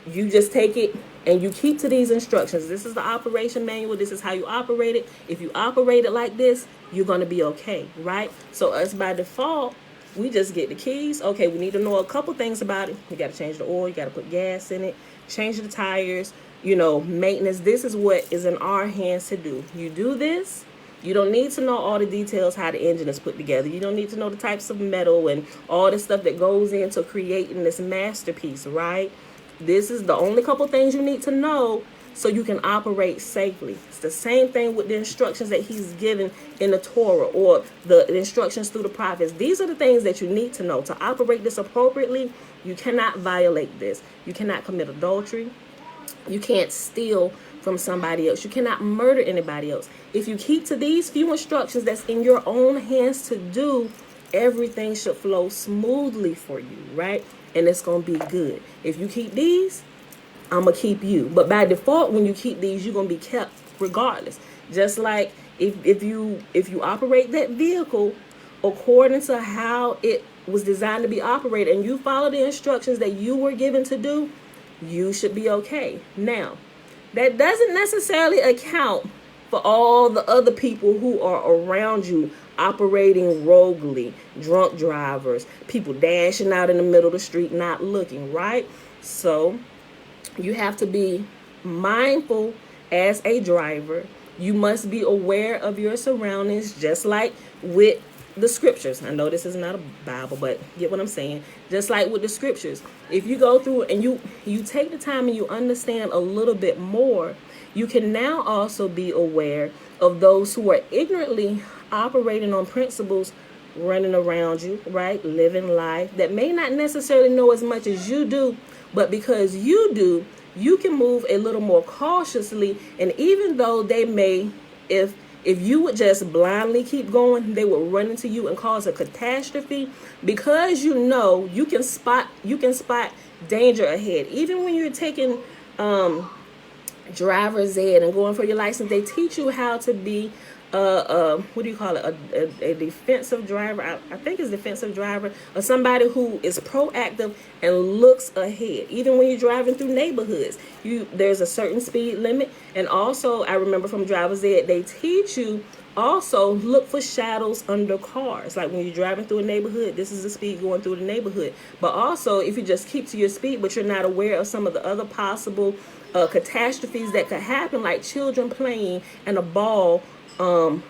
You just take it and you keep to these instructions. This is the operation manual. This is how you operate it. If you operate it like this, you're going to be okay, right? So us by default, we just get the keys. Okay, we need to know a couple things about it. You got to change the oil. You got to put gas in it. Change the tires. You know, maintenance. This is what is in our hands to do. You do this. You don't need to know all the details how the engine is put together. You don't need to know the types of metal and all the stuff that goes into creating this masterpiece, right? This is the only couple things you need to know so you can operate safely. It's the same thing with the instructions that he's given in the Torah or the instructions through the prophets. These are the things that you need to know. To operate this appropriately, you cannot violate this. You cannot commit adultery. You can't steal from somebody else. You cannot murder anybody else. If you keep to these few instructions that's in your own hands to do, everything should flow smoothly for you, right? And it's going to be good. If you keep these, I'm going to keep you. But by default, when you keep these, you're going to be kept regardless. Just like if you operate that vehicle according to how it was designed to be operated and you follow the instructions that you were given to do, you should be okay. Now, that doesn't necessarily account for all the other people who are around you operating roguely, drunk drivers, people dashing out in the middle of the street not looking, right? So you have to be mindful as a driver. You must be aware of your surroundings, just like with the scriptures. I know this is not a Bible, but get what I'm saying. Just like with the scriptures, if you go through and you take the time and you understand a little bit more, you can now also be aware of those who are ignorantly operating on principles, running around you, right? Living life that may not necessarily know as much as you do, but because you do, you can move a little more cautiously. And even though they may, if you would just blindly keep going, they would run into you and cause a catastrophe. Because you know you can spot danger ahead. Even when you're taking driver's ed and going for your license, they teach you how to be what do you call it? A defensive driver. I think it's defensive driver, or somebody who is proactive and looks ahead. Even when you're driving through neighborhoods, there's a certain speed limit. And also, I remember from driver's ed, they teach you also look for shadows under cars. Like when you're driving through a neighborhood, this is the speed going through the neighborhood. But also, if you just keep to your speed, but you're not aware of some of the other possible catastrophes that could happen, like children playing and a ball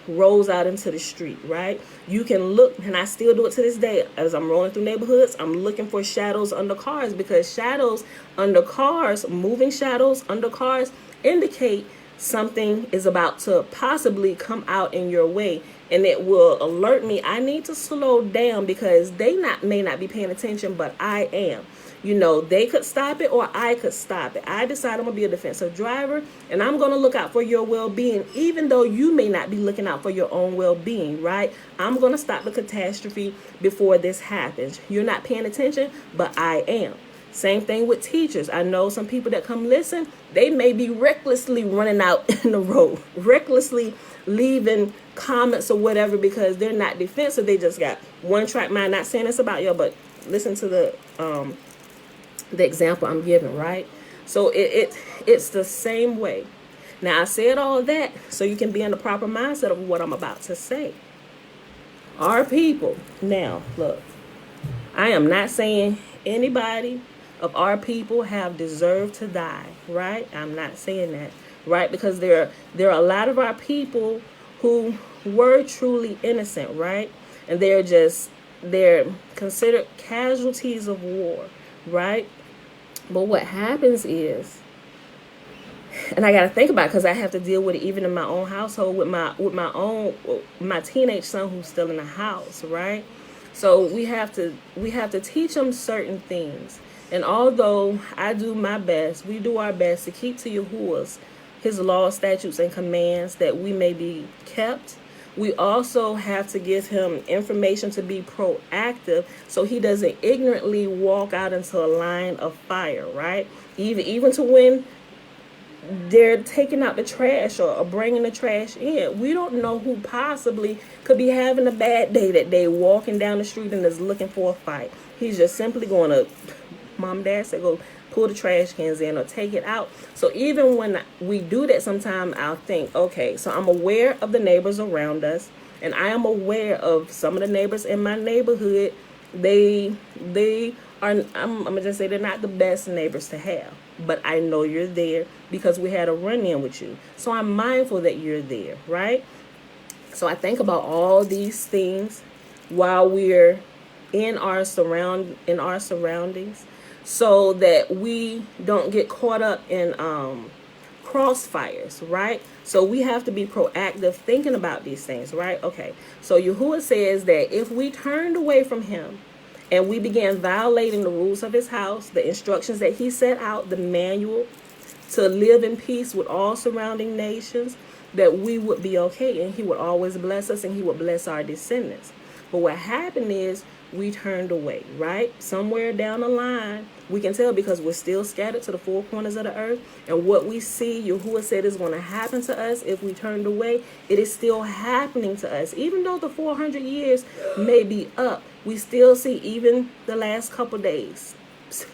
rolls out into the street, right? You can look, and I still do it to this day. As I'm rolling through neighborhoods, I'm looking for shadows under cars, because shadows under cars, moving shadows under cars, indicate something is about to possibly come out in your way, and it will alert me I need to slow down, because they may not be paying attention, but I am. You know, they could stop it or I could stop it. I decide I'm going to be a defensive driver, and I'm going to look out for your well-being, even though you may not be looking out for your own well-being, right? I'm going to stop the catastrophe before this happens. You're not paying attention, but I am. Same thing with teachers. I know some people that come listen, they may be recklessly running out in the road, recklessly leaving comments or whatever, because they're not defensive. They just got one track mind. Not saying this about y'all, but listen to the example I'm giving, right? So it's the same way. Now, I said all of that so you can be in the proper mindset of what I'm about to say. Our people, now, look, I am not saying anybody of our people have deserved to die, right? I'm not saying that, right? Because there are a lot of our people who were truly innocent, right? And they're considered casualties of war, right? But what happens is, and I got to think about it, because I have to deal with it even in my own household with my teenage son who's still in the house, right? So we have to teach them certain things. And although I do my best, we do our best to keep to Yahuwah's, his laws, statutes, and commands, that we may be kept, we also have to give him information to be proactive, so he doesn't ignorantly walk out into a line of fire, right? Even to when they're taking out the trash or bringing the trash in. We don't know who possibly could be having a bad day that day, walking down the street and is looking for a fight. He's just simply going to, mom, dad said, go pull the trash cans in or take it out. So even when we do that, sometimes I'll think, okay, so I'm aware of the neighbors around us, and I am aware of some of the neighbors in my neighborhood. They are, I'm gonna just say, they're not the best neighbors to have, but I know you're there because we had a run-in with you. So I'm mindful that you're there, right? So I think about all these things while we're in our surroundings, so that we don't get caught up in crossfires, right? So we have to be proactive thinking about these things, right? Okay. So Yahuwah says that if we turned away from him and we began violating the rules of his house, the instructions that he set out, the manual to live in peace with all surrounding nations, that we would be okay, and he would always bless us, and he would bless our descendants. But what happened is we turned away, right? Somewhere down the line, we can tell because we're still scattered to the four corners of the earth. And what we see, Yahuwah said, is going to happen to us if we turned away. It is still happening to us. Even though the 400 years may be up, we still see, even the last couple days,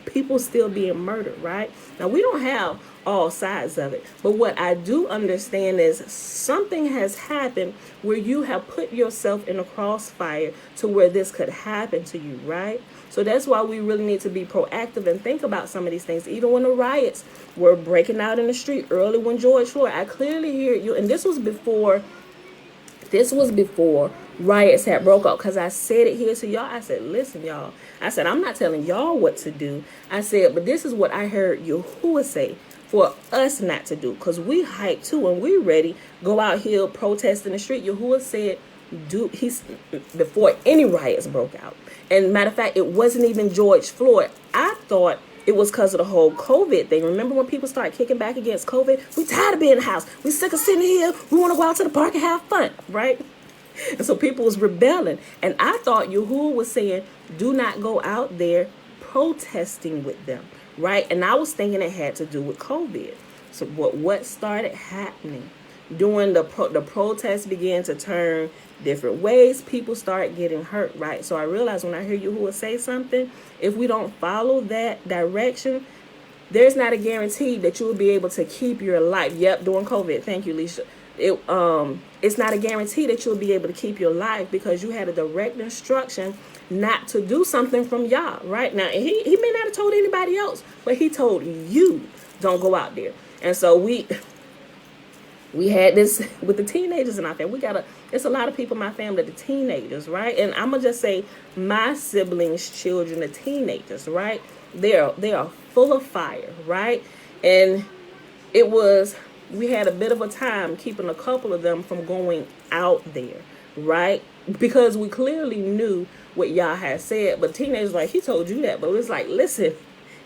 people still being murdered, right? Now, we don't have all sides of it, but what I do understand is something has happened where you have put yourself in a crossfire to where this could happen to you, right? So that's why we really need to be proactive and think about some of these things. Even when the riots were breaking out in the street early, when George Floyd, I clearly hear you, and this was before riots had broke out, because I said it here to y'all. I said, listen, y'all, I said, I'm not telling y'all what to do. I said, but this is what I heard Yahuwah say for us not to do, because we hype too, and we ready go out here protest in the street. Yahuwah said, before any riots broke out. And matter of fact, it wasn't even George Floyd. I thought it was because of the whole COVID thing. Remember when people started kicking back against COVID? We tired of being in the house. We sick of sitting here. We want to go out to the park and have fun, right? And so people was rebelling. And I thought Yahuwah was saying, do not go out there protesting with them, right? And I was thinking it had to do with COVID. So what started happening? During the protests began to turn different ways, people start getting hurt, right? So I realized when I hear Yahuwah say something, if we don't follow that direction, there's not a guarantee that you will be able to keep your life. Yep, during COVID. Thank you, Lisha. It's not a guarantee that you'll be able to keep your life because you had a direct instruction not to do something from Yah, right? Now, he may not have told anybody else, but he told you, don't go out there. And so we had this with the teenagers in our family. It's a lot of people in my family, the teenagers, right? And I'm going to just say my siblings' children, the teenagers, right? They are full of fire, right? And we had a bit of a time keeping a couple of them from going out there, right? Because we clearly knew what Yah had said. But teenagers, like, he told you that. But it's like, listen,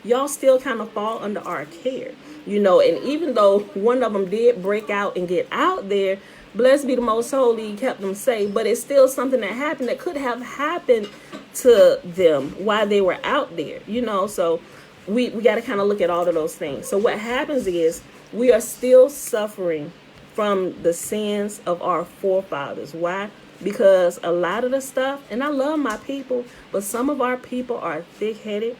y'all still kind of fall under our care, you know. And even though one of them did break out and get out there, blessed be the Most Holy, he kept them safe. But it's still something that happened that could have happened to them while they were out there, you know. So we got to kind of look at all of those things. So what happens is we are still suffering from the sins of our forefathers. Why? Because a lot of the stuff, and I love my people, but some of our people are thick-headed.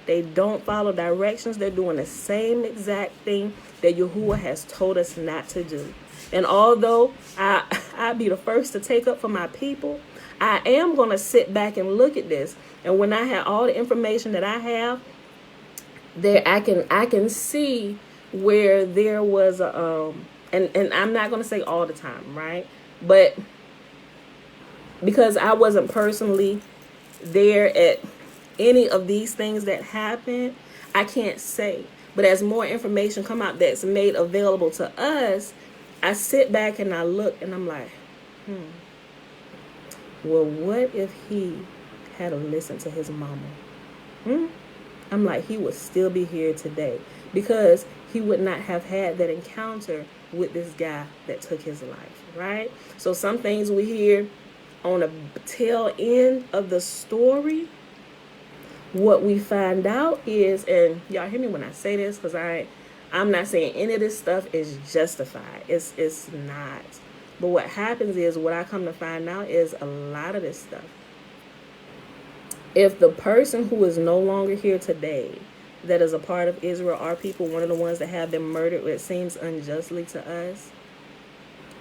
They don't follow directions. They're doing the same exact thing that Yahuwah has told us not to do. And although I'd be the first to take up for my people, I am going to sit back and look at this. And when I have all the information that I have, there I can see where there was and I'm not going to say all the time, right? But because I wasn't personally there at any of these things that happened, I can't say. But as more information come out that's made available to us, I sit back and I look and I'm like, well, what if he had listened to his mama? I'm like, he would still be here today because he would not have had that encounter with this guy that took his life, right? So some things we hear on the tail end of the story, what we find out is, and y'all hear me when I say this, because I'm not saying any of this stuff is justified. It's not. But what happens is, what I come to find out is a lot of this stuff, if the person who is no longer here today that is a part of Israel, our people, one of the ones that have been murdered, it seems unjustly to us.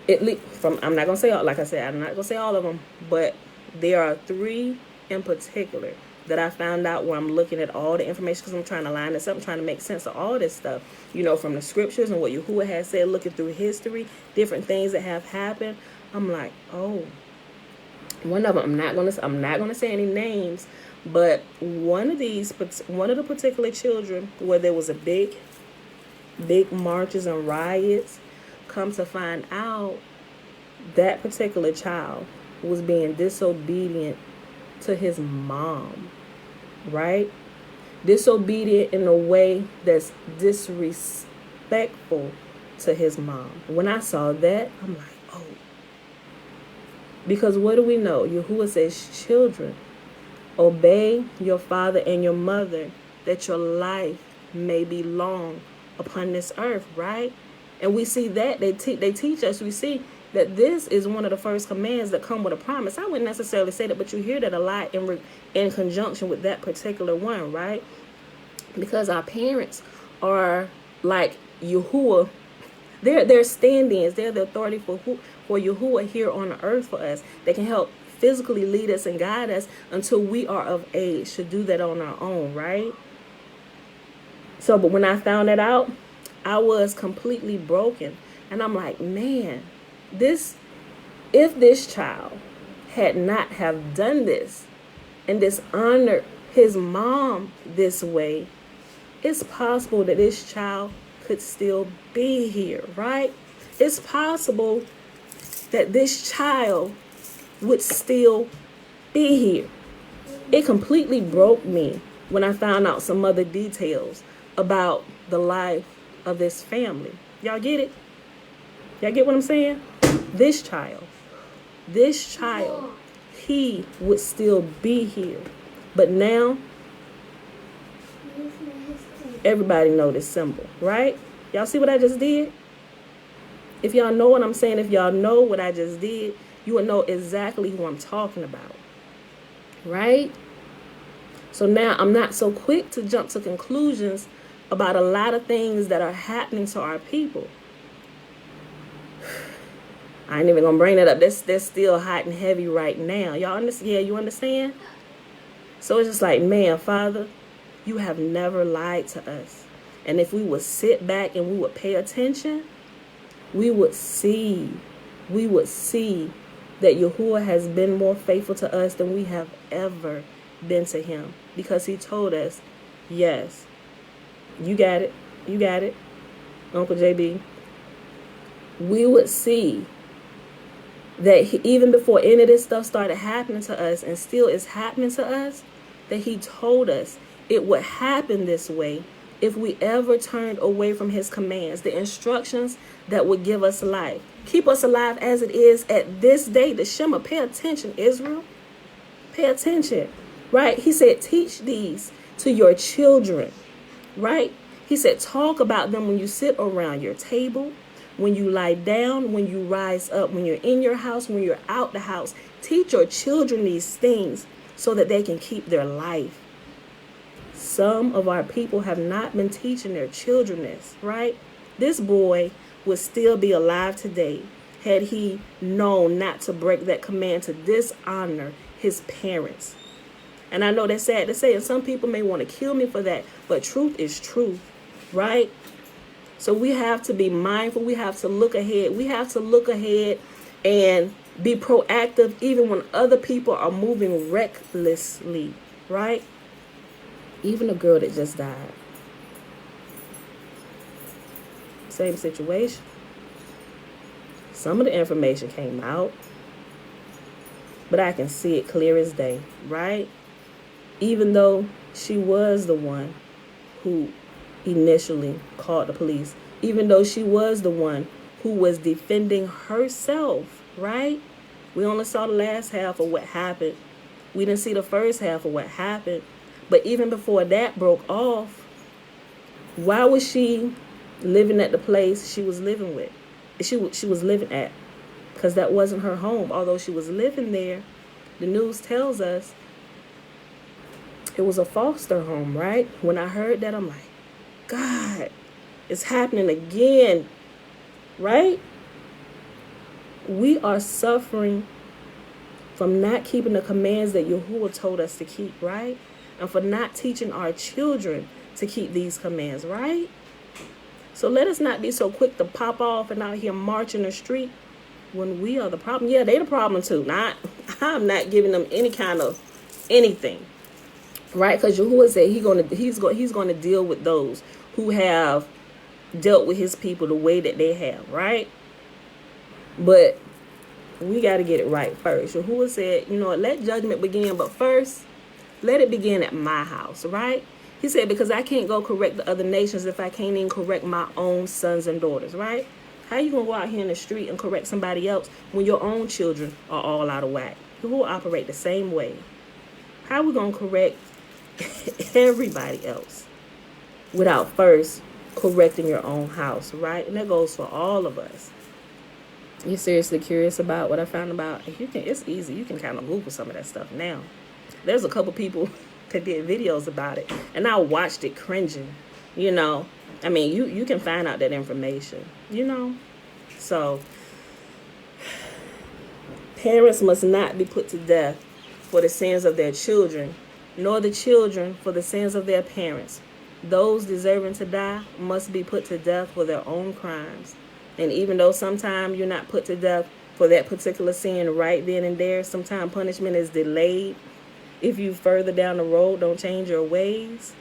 I'm not gonna say all, like I said, I'm not gonna say all of them, but there are 3 in particular that I found out where I'm looking at all the information because I'm trying to line this up, I'm trying to make sense of all this stuff, from the scriptures and what Yahuwah has said, looking through history, different things that have happened. I'm like, oh, one of them, I'm not gonna say any names, but one of the particular children where there was a big marches and riots, come to find out that particular child was being disobedient to his mom, right? Disobedient in a way that's disrespectful to his mom. When I saw that, I'm like, oh. Because what do we know? Yahuwah says, children, obey your father and your mother, that your life may be long upon this earth, right? And we see that they teach us, we see that this is one of the first commands that come with a promise. I wouldn't necessarily say that, but you hear that a lot in conjunction with that particular one, right? Because our parents are like Yahuwah. They're stand-ins. They're the authority for Yahuwah here on the earth for us. They can help physically lead us and guide us until we are of age to do that on our own, right? So, but when I found that out, I was completely broken. And I'm like, man, if this child had not have done this and dishonored his mom this way, it's possible that this child could still be here, right? It's possible that this child would still be here. It completely broke me when I found out some other details about the life of this family. Y'all get it? Y'all get what I'm saying? This child, he would still be here. But now, everybody know this symbol, right? Y'all see what I just did? If y'all know what I'm saying, if y'all know what I just did, you will know exactly who I'm talking about, right? So now I'm not so quick to jump to conclusions about a lot of things that are happening to our people. I ain't even gonna bring that up. That's still hot and heavy right now. Y'all understand? Yeah, you understand? So it's just like, man, Father, you have never lied to us. And if we would sit back and we would pay attention, we would see that Yahuwah has been more faithful to us than we have ever been to him. Because he told us, yes, you got it, Uncle JB. We would see that even before any of this stuff started happening to us and still is happening to us, that he told us it would happen this way if we ever turned away from his commands, the instructions that would give us life. Keep us alive as it is at this day. The Shema, pay attention, Israel. Pay attention, right? He said, teach these to your children, right? He said, talk about them when you sit around your table, when you lie down, when you rise up, when you're in your house, when you're out the house. Teach your children these things so that they can keep their life. Some of our people have not been teaching their children this, right? This boy would still be alive today had he known not to break that command to dishonor his parents. And I know that's sad to say, and some people may want to kill me for that, but truth is truth, right? So we have to be mindful. We have to look ahead. We have to look ahead and be proactive even when other people are moving recklessly, right? Even a girl that just died. Same situation. Some of the information came out, but I can see it clear as day, right? Even though she was the one who initially called the police, even though she was the one who was defending herself, right? We only saw the last half of what happened. We didn't see the first half of what happened. But even before that broke off, why was she living at the place she was living with? She was living at, because that wasn't her home. Although she was living there, the news tells us It was a foster home, right? When I heard that, I'm like, God, it's happening again, right? We are suffering from not keeping the commands that Yahuwah told us to keep, right? And for not teaching our children to keep these commands, right? So let us not be so quick to pop off and out here marching the street when we are the problem. Yeah, they the problem too. I'm not giving them any kind of anything, right? Because Yahuwah said he's gonna deal with those who have dealt with his people the way that they have, right? But we got to get it right first. Yahuwah said, let judgment begin, but first, let it begin at my house, right? He said, because I can't go correct the other nations if I can't even correct my own sons and daughters, right? How you going to go out here in the street and correct somebody else when your own children are all out of whack? Yahuwah operate the same way. How are we going to correct everybody else without first correcting your own house, right? And that goes for all of us. You're seriously curious about what I found about? It's easy. You can kind of Google some of that stuff now. There's a couple people that did videos about it, and I watched it cringing. I mean, you can find out that information. So parents must not be put to death for the sins of their children, nor the children for the sins of their parents. Those deserving to die must be put to death for their own crimes. And even though sometimes you're not put to death for that particular sin right then and there, sometimes punishment is delayed. If you further down the road don't change your ways,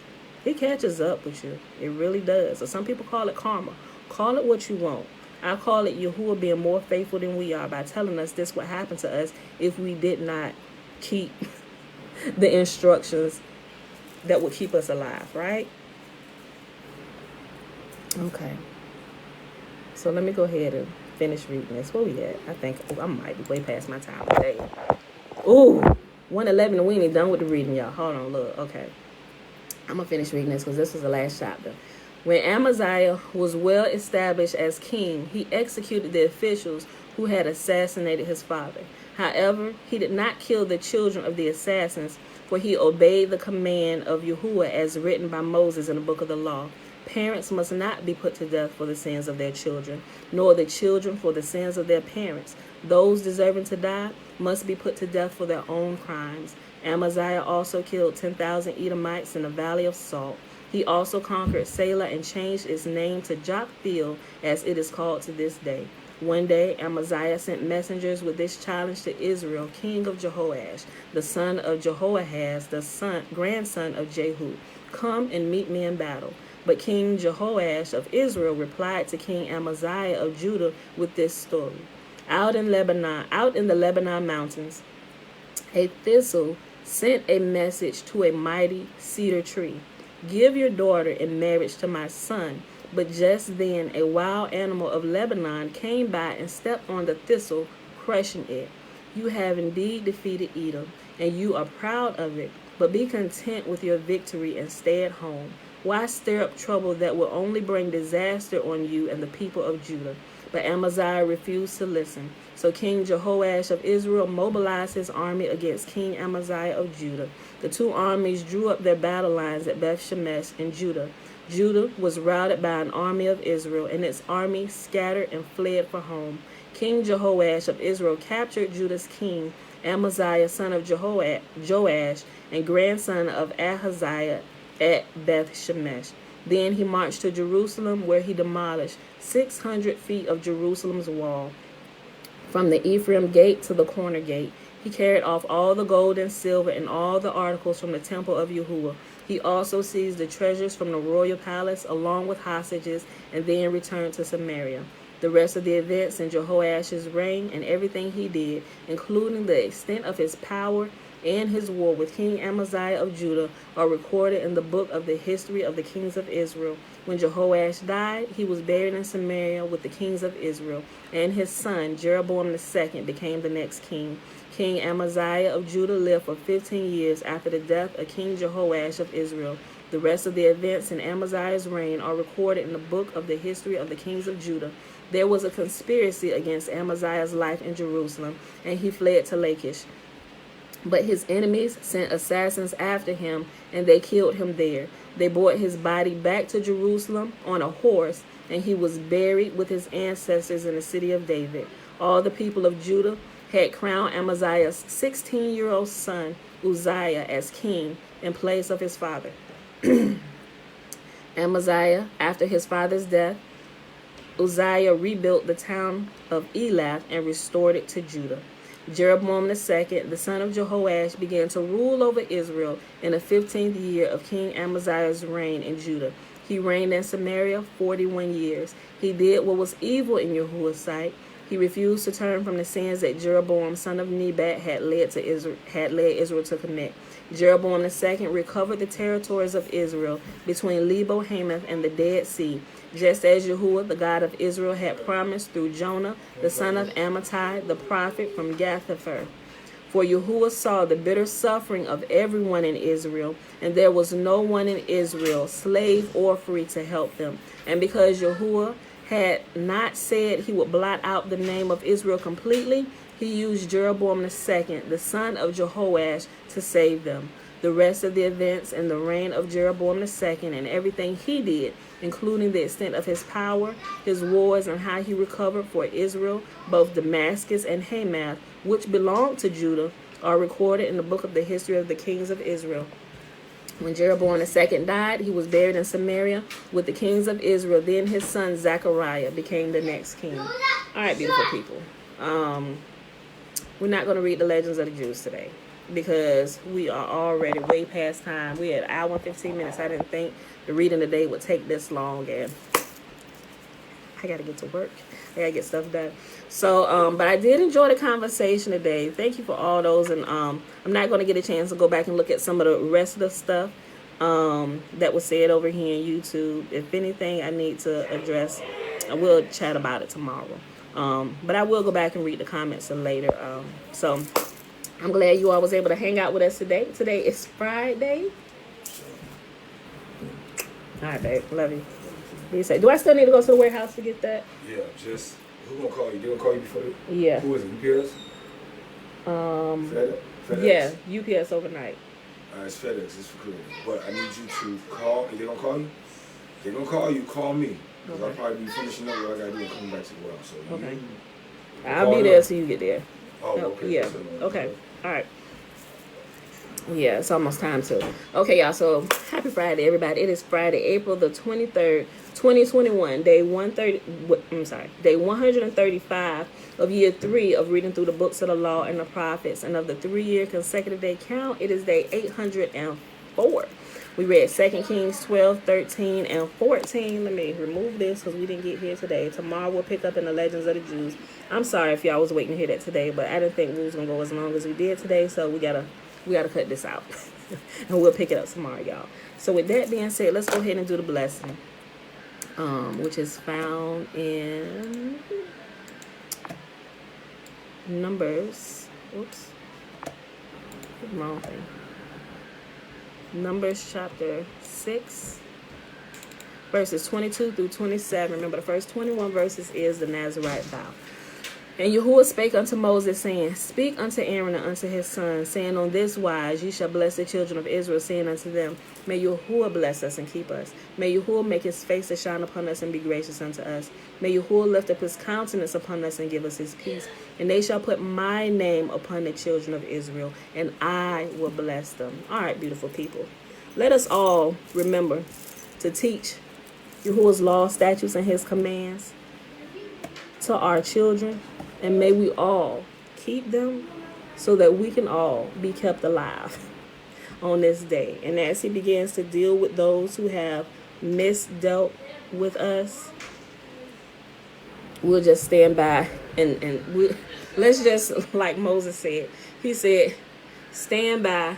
it catches up with you. It really does. So some people call it karma. Call it what you want. I call it Yahuwah being more faithful than we are by telling us this would happen to us if we did not keep the instructions that would keep us alive, right? Okay. So let me go ahead and finish reading this. Where we at? I think I might be way past my time today. Ooh, 1:11 and we ain't done with the reading, y'all. Hold on, look. Okay. I'm going to finish reading this because this is the last chapter. When Amaziah was well established as king, he executed the officials who had assassinated his father. However, he did not kill the children of the assassins, for he obeyed the command of Yahuwah as written by Moses in the book of the law. Parents must not be put to death for the sins of their children, nor the children for the sins of their parents. Those deserving to die must be put to death for their own crimes. Amaziah also killed 10,000 Edomites in the Valley of Salt. He also conquered Selah and changed its name to Joktheel, as it is called to this day. One day, Amaziah sent messengers with this challenge to Israel, king of Jehoash, the son of Jehoahaz, the grandson of Jehu. Come and meet me in battle. But King Jehoash of Israel replied to King Amaziah of Judah with this story. Out in the Lebanon mountains, a thistle sent a message to a mighty cedar tree. Give your daughter in marriage to my son. But just then a wild animal of Lebanon came by and stepped on the thistle, crushing it. You have indeed defeated Edom, and you are proud of it. But be content with your victory and stay at home. Why stir up trouble that will only bring disaster on you and the people of Judah? But Amaziah refused to listen. So King Jehoash of Israel mobilized his army against King Amaziah of Judah. The two armies drew up their battle lines at Beth Shemesh in Judah. Judah was routed by an army of Israel, and its army scattered and fled for home. King Jehoash of Israel captured Judah's king, Amaziah, son of Joash, and grandson of Ahaziah, at Beth Shemesh. Then he marched to Jerusalem, where he demolished 600 feet of Jerusalem's wall, from the Ephraim gate to the corner gate. He carried off all the gold and silver and all the articles from the temple of Yahuwah. He also seized the treasures from the royal palace along with hostages, and then returned to Samaria. The rest of the events in Jehoash's reign and everything he did, including the extent of his power and his war with King Amaziah of Judah, are recorded in the book of the history of the kings of Israel. When Jehoash died, he was buried in Samaria with the kings of Israel, and his son Jeroboam II became the next king. King Amaziah of Judah lived for 15 years after the death of King Jehoash of Israel. The rest of the events in Amaziah's reign are recorded in the book of the history of the kings of Judah. There was a conspiracy against Amaziah's life in Jerusalem, and he fled to Lachish. But his enemies sent assassins after him, and they killed him there. They brought his body back to Jerusalem on a horse, and he was buried with his ancestors in the city of David. All the people of Judah had crowned Amaziah's 16-year-old son Uzziah as king in place of his father. Amaziah, after his father's death, Uzziah rebuilt the town of Elath and restored it to Judah. Jeroboam II, the son of Jehoash, began to rule over Israel in the 15th year of King Amaziah's reign in Judah. He reigned in Samaria 41 years. He did what was evil in Yahuwah's sight. He refused to turn from the sins that Jeroboam, son of Nebat, had led Israel to commit. Jeroboam II recovered the territories of Israel between Lebo Hamath and the Dead Sea, just as Yahuwah, the God of Israel, had promised through Jonah, the son of Amittai, the prophet from Gath-hepher. For Yahuwah saw the bitter suffering of everyone in Israel, and there was no one in Israel, slave or free, to help them. And because Yahuwah had not said he would blot out the name of Israel completely, he used Jeroboam II, the son of Jehoash, to save them. The rest of the events in the reign of Jeroboam II and everything he did, including the extent of his power, his wars, and how he recovered for Israel both Damascus and Hamath, which belonged to Judah, are recorded in the book of the history of the kings of Israel. When Jeroboam II died, he was buried in Samaria with the kings of Israel. Then his son Zechariah became the next king. All right, beautiful people. We're not going to read the Legends of the Jews today because we are already way past time. We had an hour and 15 minutes. I didn't think the reading today would take this long, and I got to get to work. I got to get stuff done. So, but I did enjoy the conversation today. Thank you for all those. And I'm not going to get a chance to go back and look at some of the rest of the stuff that was said over here on YouTube. If anything I need to address, I will chat about it tomorrow. But I will go back and read the comments later. So I'm glad you all was able to hang out with us today. Today is Friday. All right, babe. Love you. Be safe. Do I still need to go to the warehouse to get that? Yeah, just who gonna call you? They gonna call you before the... Yeah. Who is it? UPS? FedEx? Yeah, UPS overnight. It's FedEx. It's for clear. But I need you to call. If they gonna call you, they're gonna call you. Call me. Because I'll probably be finishing up what I gotta do and coming back to the warehouse. So okay. I'll be there till you get there. Oh, okay. Yeah. Okay. All right. Yeah, it's almost time to. Okay, y'all. So happy Friday, everybody. It is Friday, April the 23rd, 2021. Day 135 of year 3 of reading through the books of the law and the prophets, and of the 3-year consecutive day count, it is day 804. We read 2 Kings 12, 13, and 14. Let me remove this because we didn't get here today. Tomorrow we'll pick up in the Legends of the Jews. I'm sorry if y'all was waiting to hear that today, but I didn't think we was gonna go as long as we did today, so we gotta cut this out. And we'll pick it up tomorrow, y'all. So with that being said, let's go ahead and do the blessing, which is found in Numbers. Oops, wrong thing. Numbers chapter 6, verses 22 through 27. Remember, the first 21 verses is the Nazirite vow. And Yahuwah spake unto Moses, saying, Speak unto Aaron and unto his sons, saying, On this wise ye shall bless the children of Israel, saying unto them, May Yahuwah bless us and keep us. May Yahuwah make his face to shine upon us and be gracious unto us. May Yahuwah lift up his countenance upon us and give us his peace. And they shall put my name upon the children of Israel, and I will bless them. All right, beautiful people. Let us all remember to teach Yahuwah's law, statutes, and his commands to our children. And may we all keep them so that we can all be kept alive on this day. And as he begins to deal with those who have misdealt with us, we'll just stand by and let's just, like Moses said, he said, stand by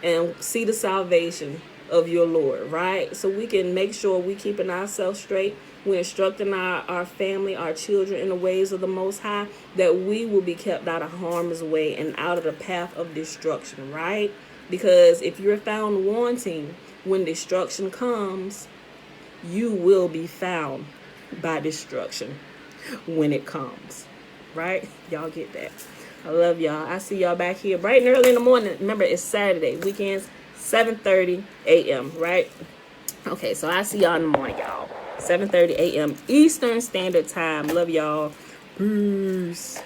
and see the salvation of your Lord, right? So we can make sure we keeping ourselves straight. We're instructing our family, our children in the ways of the Most High, that we will be kept out of harm's way and out of the path of destruction, right? Because if you're found wanting when destruction comes, you will be found by destruction when it comes, right? Y'all get that? I love y'all. I see y'all back here bright and early in the morning. Remember, it's Saturday. Weekends, 7:30 a.m., right? Okay, so I see y'all in the morning, y'all. 7:30 a.m. Eastern Standard Time. Love y'all. Peace.